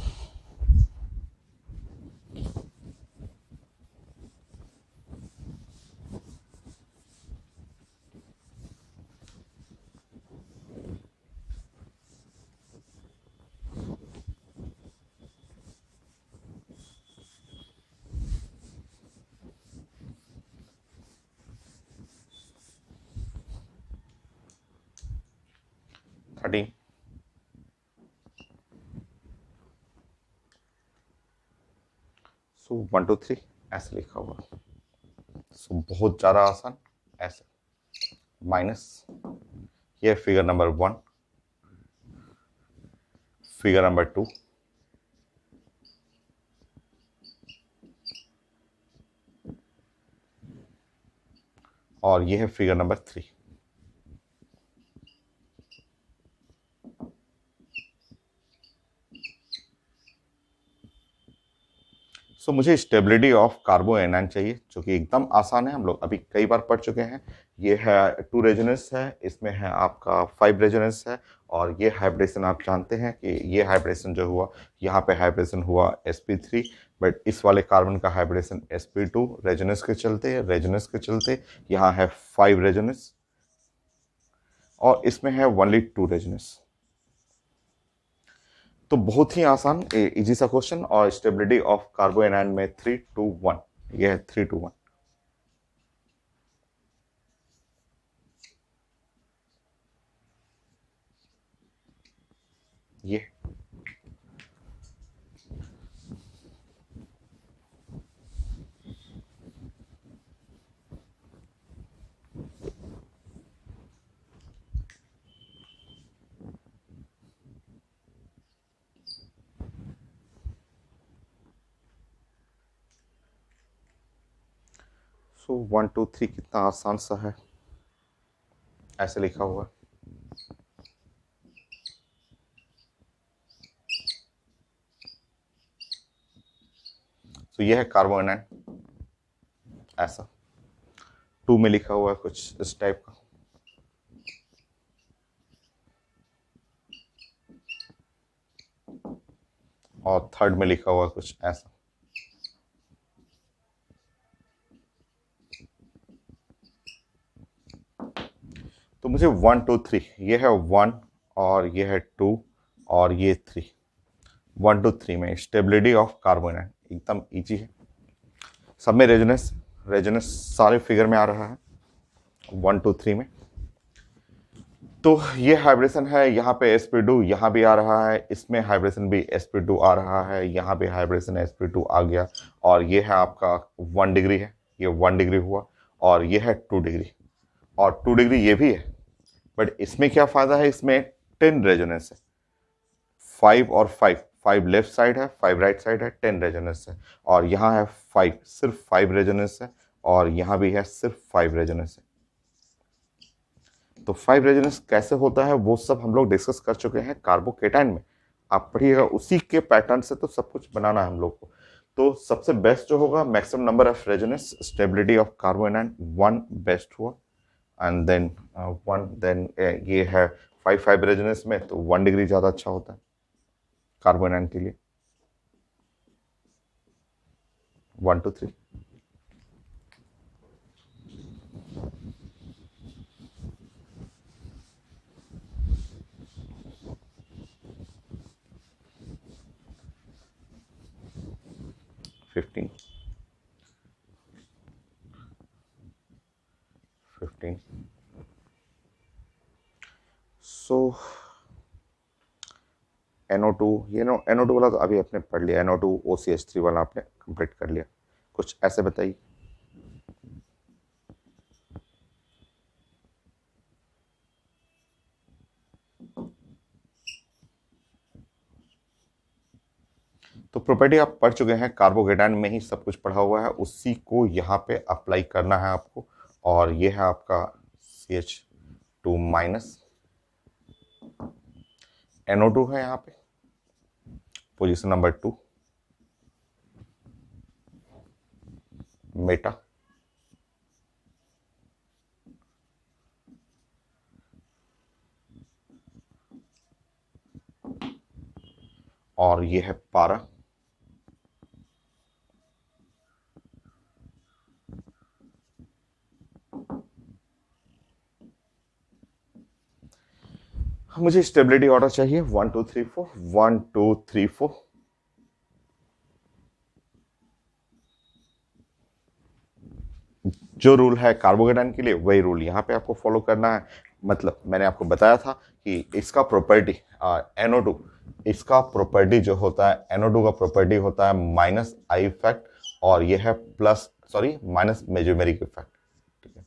Speaker 1: thirty. So 1 2 3 ऐसे लिखा हुआ। सो बहुत ज़्यादा आसान, ऐसे माइनस, ये फिगर नंबर 1, फिगर नंबर 2, और ये है फिगर नंबर 3। सो मुझे स्टेबिलिटी ऑफ कार्बो एनायन चाहिए, जो कि एकदम आसान है, हम लोग अभी कई बार पढ़ चुके हैं। ये है 2 रेजोनेंस है, इसमें है आपका 5 रेजोनेंस है, और ये हाइब्रिडेशन आप जानते हैं कि ये हाइब्रिडेशन जो हुआ, यहाँ पे हाइब्रिडेशन हुआ sp3, बट इस वाले कार्बन का हाइब्रिडेशन sp2 रेजोनेंस के चलते यहाँ है 5 रेजोनेंस, और इसमें है ओनली 2 रेजोनेंस। तो बहुत ही आसान इजी सा क्वेश्चन, और स्टेबिलिटी ऑफ कार्बो एनायन में 3 to 1, ये है 3 to 1। ये सो 1 2 3 कितना आसान सा है, ऐसे लिखा हुआ। तो ये है कार्बो एनायन, ऐसा 2 में लिखा हुआ है कुछ इस टाइप का। और 3rd में लिखा हुआ है कुछ ऐसा। तो मुझे 1 2 3, ये है 1 और ये है 2 और ये 3, 1 2 3 में स्टेबिलिटी ऑफ कार्बो एनायन एकदम इजी है। सब में रेजोनेंस रेजोनेंस सारे फिगर में आ रहा है 1 2 3 में। तो ये हाइब्रिडेशन है, यहाँ पे sp2 यहाँ भी आ रहा है, इसमें हाइब्रिडेशन भी sp2 आ रहा है, यहाँ पे हाइब्रिडेशन sp2 आ गया, और ये है आपका 1 डिग्री है, ये 1 डिग्री हुआ, और ये है 2 डिग्री, और 2 डिग्री ये भी है। बट इसमें क्या फायदा है, इसमें 10 रेजोनेंस है, 5 और 5, 5 लेफ्ट साइड है, 5 राइट साइड है, 10 रेजोनेंस है, और यहाँ है 5, सिर्फ 5 रेजोनेंस है, और यहाँ भी है सिर्फ 5 रेजोनेंस है। तो 5 रेजोनेंस कैसे होता है वो सब हम लोग डिस्कस कर चुके हैं कार्बोकेटाइन में, आप पढ़िएगा उसी के पैटर्न से तो सब कुछ बनाना है हम लोग को। तो सबसे बेस्ट जो होगा maximum number of resonance, stability of कार्बो anion 1 best हुआ, एंड देन 1, देन ये है 5 रेजोनेंस में तो 1 डिग्री ज़्यादा अच्छा होता है कार्बो एनायन के लिए। 1 2 3 15 15। सो NO2, ये NO2 वाला तो अभी आपने पढ़ लिया, NO2 OCH3 वाला आपने कंप्लीट कर लिया। कुछ ऐसे बताइए। तो प्रॉपर्टी आप पढ़ चुके हैं, कार्बोकेटाइन में ही सब कुछ पढ़ा हुआ है, उसी को यहाँ पे अप्लाई करना है आपको। और ये है आपका CH2 माइनस, NO2 है यहाँ पे पोजीशन नंबर 2, मेटा, और ये है पारा, मुझे स्टेबिलिटी ऑर्डर चाहिए 1 2 3 4, 1 2 3 4। जो रूल है कार्बोकेटाइन के लिए वही रूल यहाँ पे आपको फॉलो करना है। मतलब मैंने आपको बताया था कि इसका प्रॉपर्टी NO2, इसका प्रॉपर्टी जो होता है NO2 का प्रॉपर्टी होता है माइनस आई इफेक्ट, और ये है प्लस माइनस मेजोमेरिक इफेक्ट। ठीक है,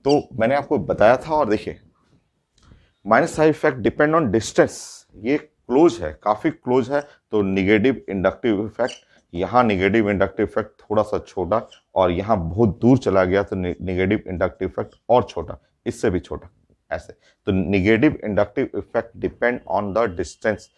Speaker 1: तो मैंने आपको बताया था, और देखिए minus I effect depend on distance, ये क्लोज है, काफी क्लोज है, तो निगेटिव इंडक्टिव इफेक्ट, यहाँ निगेटिव इंडक्टिव इफेक्ट थोड़ा सा छोटा, और यहाँ बहुत दूर चला गया तो निगेटिव इंडक्टिव इफेक्ट और छोटा, इससे भी छोटा, ऐसे। तो negative inductive effect depend on the distance,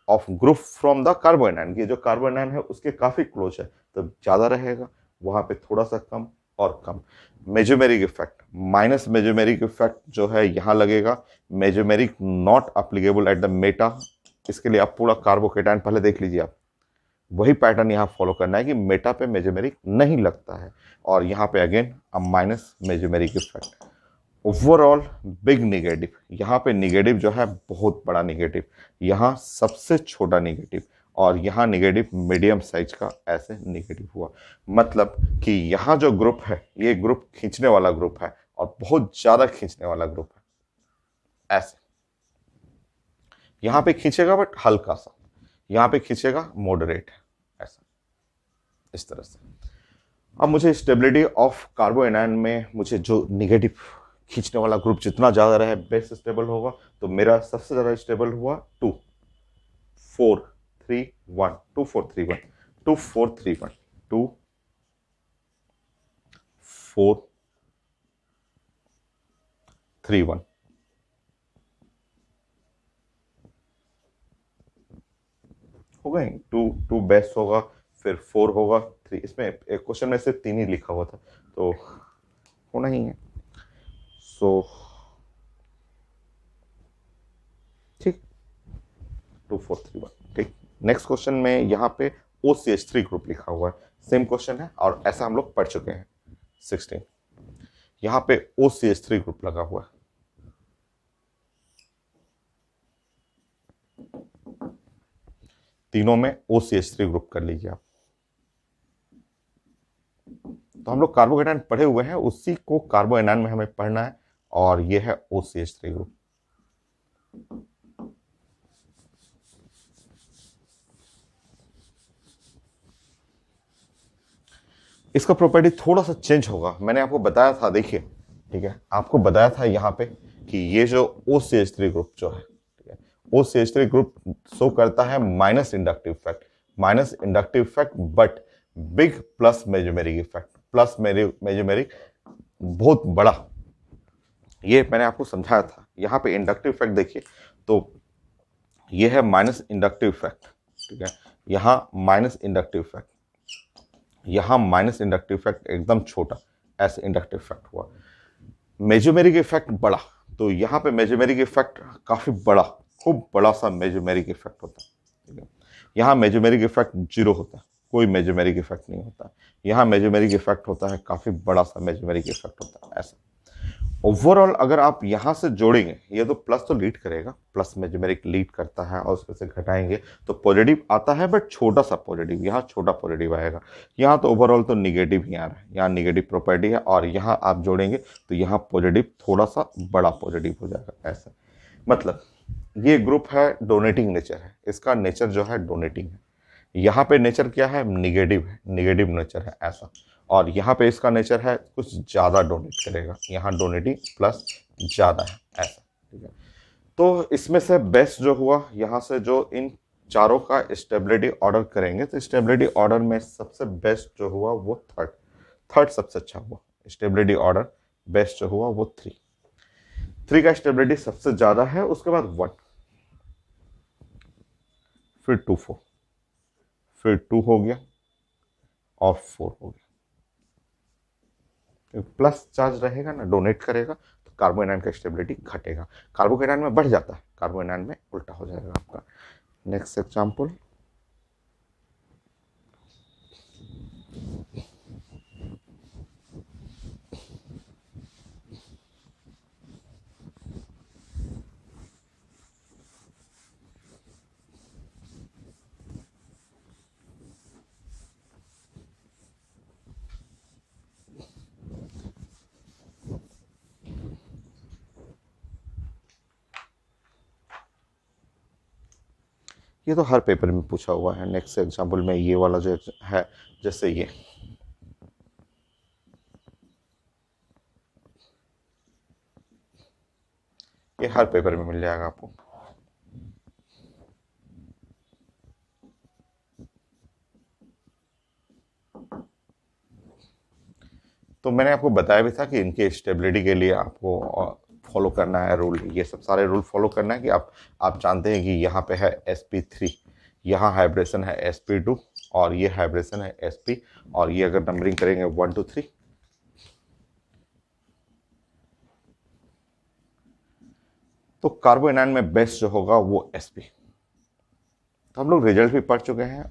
Speaker 1: of group from the carbanion, ये जो कार्बोनाइन है उसके काफी क्लोज है, तो ज्यादा रहेगा, वहां पे थोड़ा सा कम और कम। Mesomeric effect, minus mesomeric effect जो है यहाँ लगेगा, mesomeric not applicable at the meta. इसके लिए आप पूरा कार्बोकेटाइन पहले देख लीजिए, आप वही पैटर्न यहाँ फॉलो करना है कि मेटा पे मेजोमेरिक नहीं लगता है, और यहाँ पे again minus mesomeric effect. Overall big negative, यहाँ पे निगेटिव जो है बहुत बड़ा निगेटिव, यहाँ सबसे छोटा निगेटिव, और यहाँ निगेटिव मीडियम साइज का ऐसे निगेटिव हुआ। मतलब कि यहाँ जो ग्रुप है ये ग्रुप खींचने वाला ग्रुप है और बहुत ज्यादा खींचने वाला ग्रुप है ऐसे। यहाँ पे खींचेगा बट हल्का सा, यहाँ पे खींचेगा मॉडरेट है ऐसा, इस तरह से। अब मुझे स्टेबिलिटी ऑफ कार्बोएनायन में मुझे जो निगेटिव खींचने वाला ग्रुप जितना ज्यादा रहे बेस्ट स्टेबल होगा, तो मेरा सबसे ज्यादा स्टेबल हुआ 2 4 3 1 2 4 3 1 2 4 3 1 2 4 3 1। हो गए 2 बेस्ट होगा, फिर 4 होगा, 3, इसमें एक क्वेश्चन में सिर्फ 3 ही लिखा हुआ था तो होना ही है। सो ठीक, 2 4 3 1 ठीक। नेक्स्ट क्वेश्चन में यहाँ पे OCH3 ग्रुप लिखा हुआ है, सेम क्वेश्चन है और ऐसा हम लोग पढ़ चुके हैं 16। यहाँ पे OCH3 ग्रुप लगा हुआ है, तीनों में OCH3 ग्रुप कर लीजिए आप। तो हम लोग कार्बोकेटाइन पढ़े हुए हैं, उसी को कार्बोएनायन में हमें पढ़ना है, और ये है OCH3 ग्रुप। इसका प्रॉपर्टी थोड़ा सा चेंज होगा, मैंने आपको बताया था, देखिए ठीक है, आपको बताया था यहाँ पे कि ये जो OCH3 ग्रुप जो है, ठीक है, OCH3 ग्रुप शो करता है minus inductive effect, minus inductive effect but big plus mesomeric effect, plus mesomeric बहुत बड़ा, ये मैंने आपको समझाया था। यहाँ पे इंडक्टिव इफेक्ट देखिए, तो ये है माइनस इंडक्टिव इफेक्ट, ठीक है, यहाँ माइनस इंडक्टिव इफेक्ट, यहाँ माइनस इंडक्टिव इफेक्ट एकदम छोटा, ऐसे इंडक्टिव इफेक्ट हुआ। मेजोमेरिक इफेक्ट बड़ा, तो यहाँ पे मेजोमेरिक इफेक्ट काफी बड़ा, खूब बड़ा सा मेजोमेरिक इफेक्ट होता है, ठीक है। यहाँ मेजोमेरिक इफेक्ट 0 होता है, कोई मेजोमेरिक इफेक्ट नहीं होता। यहाँ मेजोमेरिक इफेक्ट होता है, काफी बड़ा सा मेजोमेरिक इफेक्ट होता है ऐसा। ओवरऑल अगर आप यहां से जोड़ेंगे, ये तो प्लस तो लीड करेगा, प्लस मेजोमेरिक लीड करता है, और उसमें से घटाएंगे तो पॉजिटिव आता है, बट छोटा सा पॉजिटिव, यहाँ छोटा पॉजिटिव आएगा। यहाँ तो ओवरऑल तो निगेटिव ही आ रहा है, यहाँ निगेटिव प्रॉपर्टी है, और यहाँ आप जोड़ेंगे तो यहाँ पॉजिटिव थोड़ा सा बड़ा पॉजिटिव हो जाएगा ऐसा। मतलब ये ग्रुप है डोनेटिंग नेचर है, इसका नेचर जो है डोनेटिंग है। यहाँ पे नेचर क्या है, निगेटिव है, निगेटिव नेचर है ऐसा। और यहाँ पे इसका नेचर है कुछ ज़्यादा डोनेट करेगा, यहाँ डोनेटिंग प्लस ज़्यादा है ऐसा, ठीक है। तो इसमें से बेस्ट जो हुआ, यहाँ से जो इन चारों का स्टेबिलिटी ऑर्डर करेंगे, तो स्टेबिलिटी ऑर्डर में सबसे बेस्ट जो हुआ वो थर्ड सबसे अच्छा हुआ। स्टेबिलिटी ऑर्डर बेस्ट जो हुआ वो 3 का स्टेबिलिटी सबसे ज़्यादा है, उसके बाद 1, फिर 2 4, फिर 2 हो गया और 4 हो गया। प्लस चार्ज रहेगा ना, डोनेट करेगा, तो कार्बोएनायन का स्टेबिलिटी घटेगा, कार्बोकेटायन में बढ़ जाता है, कार्बोएनायन में उल्टा हो जाएगा आपका। नेक्स्ट एग्जांपल, ये तो हर पेपर में पूछा हुआ है। नेक्स्ट एग्जांपल में ये वाला जो है, जैसे ये हर पेपर में मिल जाएगा आपको। तो मैंने आपको बताया भी था कि इनके स्टेबिलिटी के लिए आपको फॉलो करना है रूल, ये सब सारे रूल फॉलो करना है कि आप जानते हैं कि यहाँ पे है sp3, यहाँ हाइब्रेशन है sp2 और ये हाइब्रेशन है sp, और ये अगर नंबरिंग करेंगे 1 2 3 तो कार्बोनाइन में बेस्ट जो होगा वो sp। तो हम लोग रिजल्ट भी पढ़ चुके हैं,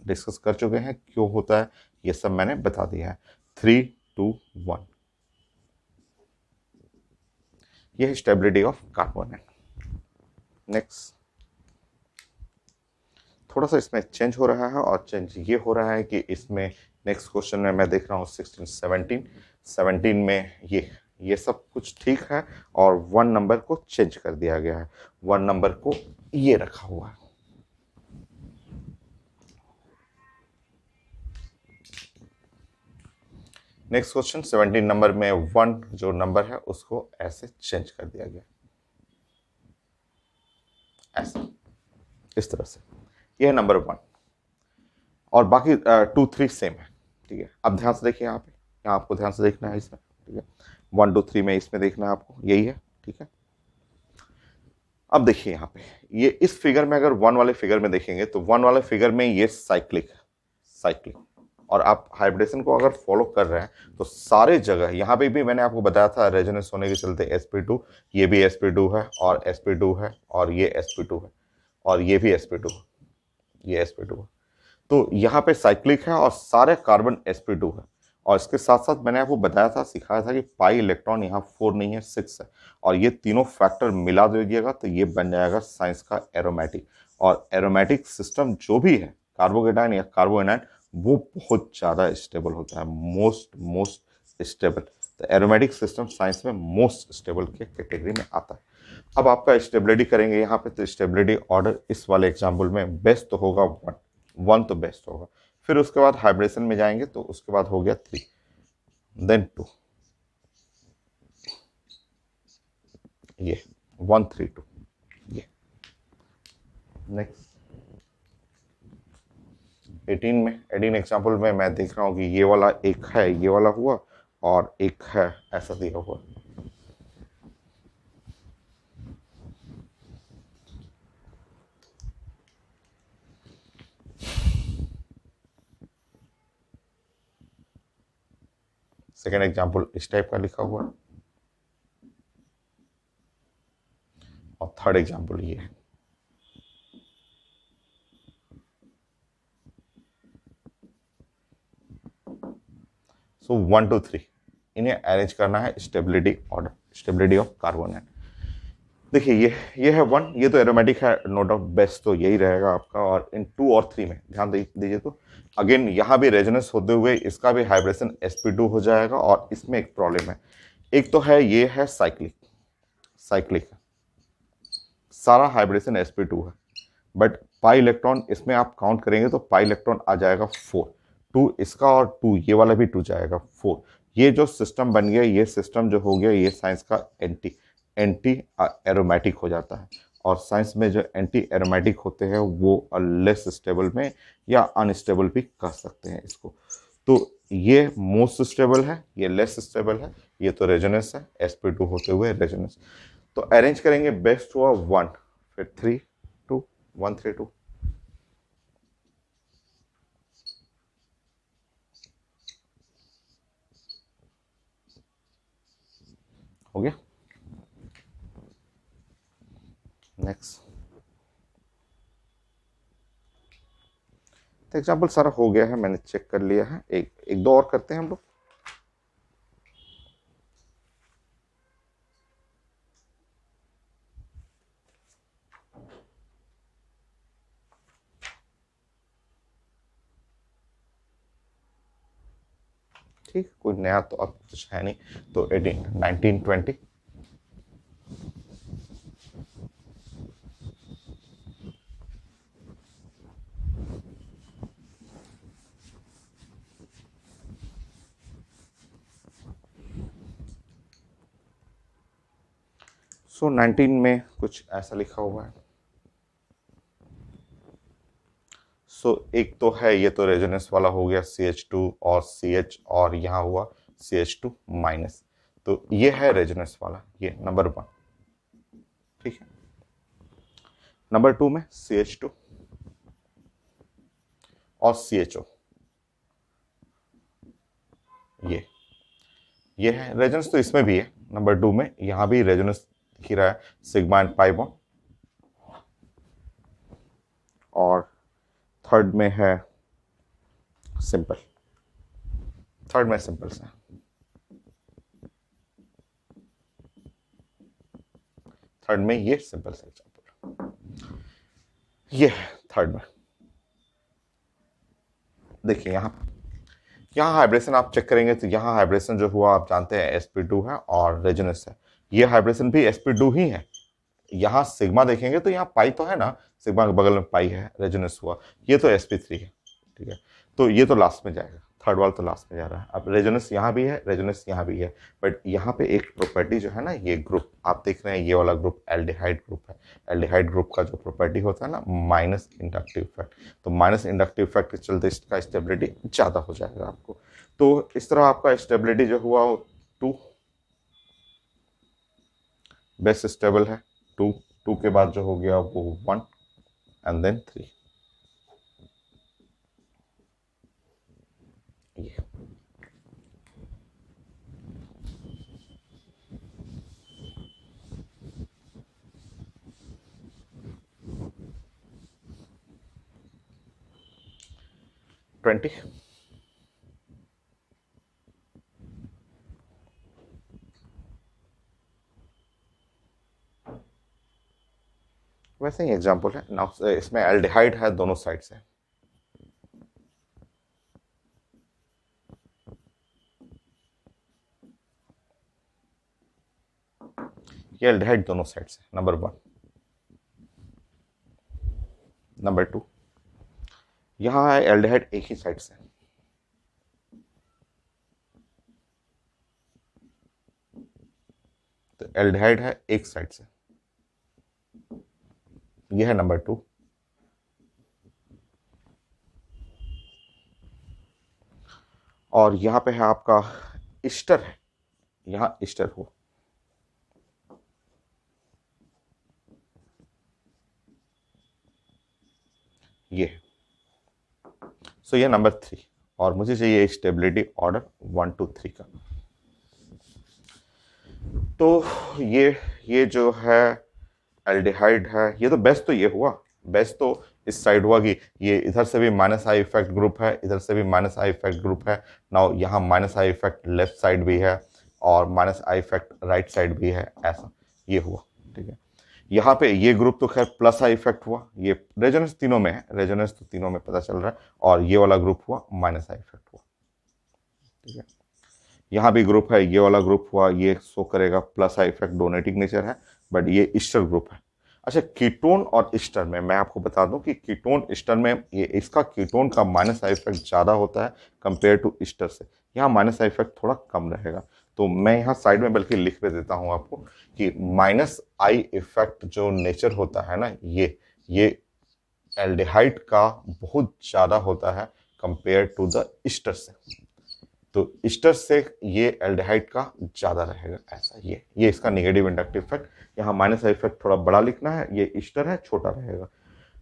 Speaker 1: डिस्कस कर चुके हैं क्यों होता है, ये सब मैंने बता दिया है। 3 2 1 ये है स्टेबिलिटी ऑफ कार्बोनाइन। नेक्स्ट, थोड़ा सा इसमें चेंज हो रहा है, और चेंज ये हो रहा है कि इसमें नेक्स्ट क्वेश्चन में मैं देख रहा हूँ 16 17 में ये सब कुछ ठीक है, और 1 नंबर को चेंज कर दिया गया है, 1 नंबर को ये रखा हुआ है। नेक्स्ट क्वेश्चन 17 नंबर में 1 जो नंबर है उसको ऐसे चेंज कर दिया गया, ऐसे इस तरह से, यह है नंबर 1, और बाकी 2 3 सेम है। ठीक है, अब ध्यान से देखिए, यहाँ पे यहाँ आपको ध्यान से देखना है इसमें। ठीक है, 1 2 3 में इसमें देखना है आपको, यही है। ठीक है, अब देखिए यहाँ पे ये इस फिगर में, अगर 1 वाले फिगर में देखेंगे तो 1 वाले फिगर में ये साइक्लिक है, साइक्लिक, और आप हाइब्रिडेशन को अगर फॉलो कर रहे हैं तो सारे जगह, यहाँ पे भी मैंने आपको बताया था रेजोनेंस होने के चलते sp2, ये भी sp2 है और sp2 है और ये sp2 है और ये भी sp2 है, ये sp2 है। तो यहाँ पे साइक्लिक है और सारे कार्बन sp2 है, और इसके साथ साथ मैंने आपको बताया था, सिखाया था कि पाई इलेक्ट्रॉन यहाँ 4 नहीं है 6 है, और ये तीनों फैक्टर मिला दीजिएगा तो ये बन जाएगा साइंस का एरोमेटिक। और एरोमेटिक सिस्टम जो भी है कार्बोकेटाइन या कार्बोएनाइन, वो बहुत ज़्यादा स्टेबल होता है, मोस्ट स्टेबल। तो एरोमेटिक सिस्टम साइंस में मोस्ट स्टेबल के कैटेगरी में आता है। अब आपका स्टेबिलिटी करेंगे यहाँ पे, तो स्टेबिलिटी ऑर्डर इस वाले एग्जाम्पल में बेस्ट तो होगा 1 तो बेस्ट होगा, फिर उसके बाद हाइब्रिडेशन में जाएंगे तो उसके बाद हो गया 3, देन 2, ये 1 3 2 ये। नेक्स्ट 18 एग्जाम्पल में मैं देख रहा हूँ कि ये वाला एक है, ये वाला हुआ, और एक है ऐसा दिया हुआ। सेकेंड एग्जाम्पल इस टाइप का लिखा हुआ, और थर्ड एग्जाम्पल ये है। सो 1 2 3 इन्हें अरेंज करना है stability order, stability of carbonate. देखिए ये है 1, ये तो एरोमेटिक है, नो डाउट बेस्ट तो यही रहेगा आपका। और इन 2 और 3 में ध्यान दीजिए, तो अगेन यहाँ भी रेजोनेंस होते हुए इसका भी हाइब्रेशन sp2 हो जाएगा, और इसमें एक प्रॉब्लम है, एक तो है ये है साइक्लिक, साइक्लिक सारा हाइब्रेशन sp2 है, बट पाई इलेक्ट्रॉन इसमें आप काउंट करेंगे तो पाई इलेक्ट्रॉन आ जाएगा 4, 2 इसका और 2 ये वाला भी 2 जाएगा 4। ये जो सिस्टम बन गया, ये सिस्टम जो हो गया, ये साइंस का एंटी एरोमेटिक हो जाता है। और साइंस में जो एंटी एरोमेटिक होते हैं वो लेस स्टेबल में या अनस्टेबल भी कह सकते हैं इसको। तो ये मोस्ट स्टेबल है, ये लेस स्टेबल है, ये तो रेजोनेंस है sp2 होते हुए रेजोनेंस। तो अरेंज करेंगे, बेस्ट हुआ 1, फिर 3 2 1 3 2, हो गया। नेक्स्ट एग्जाम्पल सारा हो गया है, मैंने चेक कर लिया है, एक दो और करते हैं हम लोग। ठीक, कोई नया तो अब कुछ है नहीं, तो 18 19 20 सो 19 में कुछ ऐसा लिखा हुआ है। सो एक तो है, ये तो रेजोनेंस वाला हो गया CH2 और CH, और यहाँ हुआ CH2 माइनस। तो ये है रेजोनेंस वाला, ये नंबर 1, ठीक है। नंबर 2 में CH2 और CHO, ये है रेजोनेंस। तो इसमें भी है नंबर 2 में, यहां भी रेजोनेंस दिख ही रहा है, सिग्मा एंड पाई बॉन्ड। और थर्ड में है सिंपल, थर्ड में सिंपल से, थर्ड में ये सिंपल से एग्जांपल, ये है थर्ड में। देखिए यहाँ हाइब्रेशन आप चेक करेंगे तो यहाँ हाइब्रेशन जो हुआ आप जानते हैं sp2 है और रेजोनेंस है, ये हाइब्रेशन भी sp2 ही है। यहाँ सिग्मा देखेंगे तो यहाँ पाई तो है ना, सिग्मा के बगल में पाई है, रेजोनेंस हुआ, ये तो sp3 है, ठीक है। तो ये तो लास्ट में जाएगा, थर्ड वाला तो लास्ट में जा रहा है। अब रेजोनेंस यहाँ भी है, रेजोनेंस यहाँ भी है, बट यहाँ पे एक प्रॉपर्टी जो है ना, ये ग्रुप आप देख रहे हैं, ये वाला ग्रुप एल्डिहाइड ग्रुप है। एल्डिहाइड ग्रुप का जो प्रॉपर्टी होता है ना, माइनस इंडक्टिव इफेक्ट, तो माइनस इंडक्टिव इफेक्ट के चलते इसका स्टेबिलिटी ज़्यादा हो जाएगा आपको। तो इस तरह आपका स्टेबिलिटी जो हुआ 2 बेस स्टेबल है, 2 के बाद जो हो गया वो 1 एंड देन 3, ये ट्वेंटी। वैसे ही एग्जांपल है ना, इसमें एल्डिहाइड है दोनों साइड से, ये एल्डिहाइड दोनों साइड से, नंबर 1। नंबर 2 यहाँ है एल्डिहाइड एक ही साइड से, तो एल्डिहाइड है एक साइड से, यह है नंबर 2। और यहाँ पे है आपका ईस्टर है, यहाँ ईस्टर हो, ये है। सो ये नंबर 3, और मुझे चाहिए स्टेबिलिटी ऑर्डर 1 2 3 का। तो ये जो है एल्डिहाइड है, ये तो बेस्ट तो ये हुआ, बेस्ट तो इस साइड हुआ कि ये इधर से भी माइनस आई इफेक्ट ग्रुप है, इधर से भी माइनस आई इफेक्ट ग्रुप है। नाउ यहाँ minus I effect left side भी है और minus I effect right side भी है, ऐसा ये हुआ, ठीक है। यहाँ पे ये ग्रुप तो खैर प्लस आई इफेक्ट हुआ, ये रेजोनेंस तीनों में है, रेजोनेंस तो तीनों में पता चल रहा है, और ये वाला ग्रुप हुआ माइनस आई इफेक्ट हुआ, ठीक है। यहाँ भी ग्रुप है, ये वाला ग्रुप हुआ, ये शो करेगा plus I effect, donating nature है, बट ये ईस्टर ग्रुप है। अच्छा, कीटोन और ईस्टर में मैं आपको बता दूं कि कीटोन ईस्टर में ये इसका कीटोन का माइनस आई इफेक्ट ज़्यादा होता है कंपेयर टू ईस्टर से, यहाँ माइनस आई इफेक्ट थोड़ा कम रहेगा। तो मैं यहाँ साइड में बल्कि लिख भी देता हूँ आपको कि माइनस आई इफेक्ट जो नेचर होता है ना, ये एल्डिहाइड का बहुत ज़्यादा होता है कंपेयर टू द ईस्टर से, तो ईस्टर से ये एल्डिहाइड का ज़्यादा रहेगा, ऐसा ये इसका नेगेटिव इंडक्टिव इफेक्ट। यहाँ माइनस आई इफेक्ट थोड़ा बड़ा लिखना है, ये ईस्टर है, छोटा रहेगा।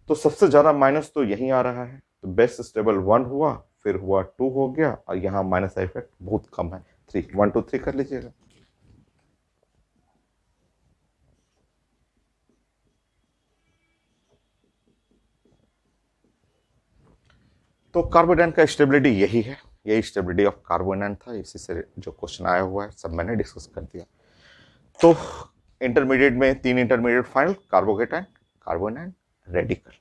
Speaker 1: तो सबसे ज़्यादा माइनस तो यहीं आ रहा है, तो बेस्ट स्टेबल 1 हुआ, फिर हुआ 2 हो गया, और यहाँ माइनस आई इफेक्ट बहुत कम है, 3 1 2 3 कर लीजिएगा। तो कार्बोडेन का स्टेबिलिटी यही है, यही स्टेबिलिटी ऑफ कार्बोनेन था, इसी से जो क्वेश्चन आया हुआ है सब मैंने डिस्कस कर दिया। तो इंटरमीडिएट में 3 इंटरमीडिएट फाइनल, कार्बोकेटाइन, कार्बोनेन, रेडिकल।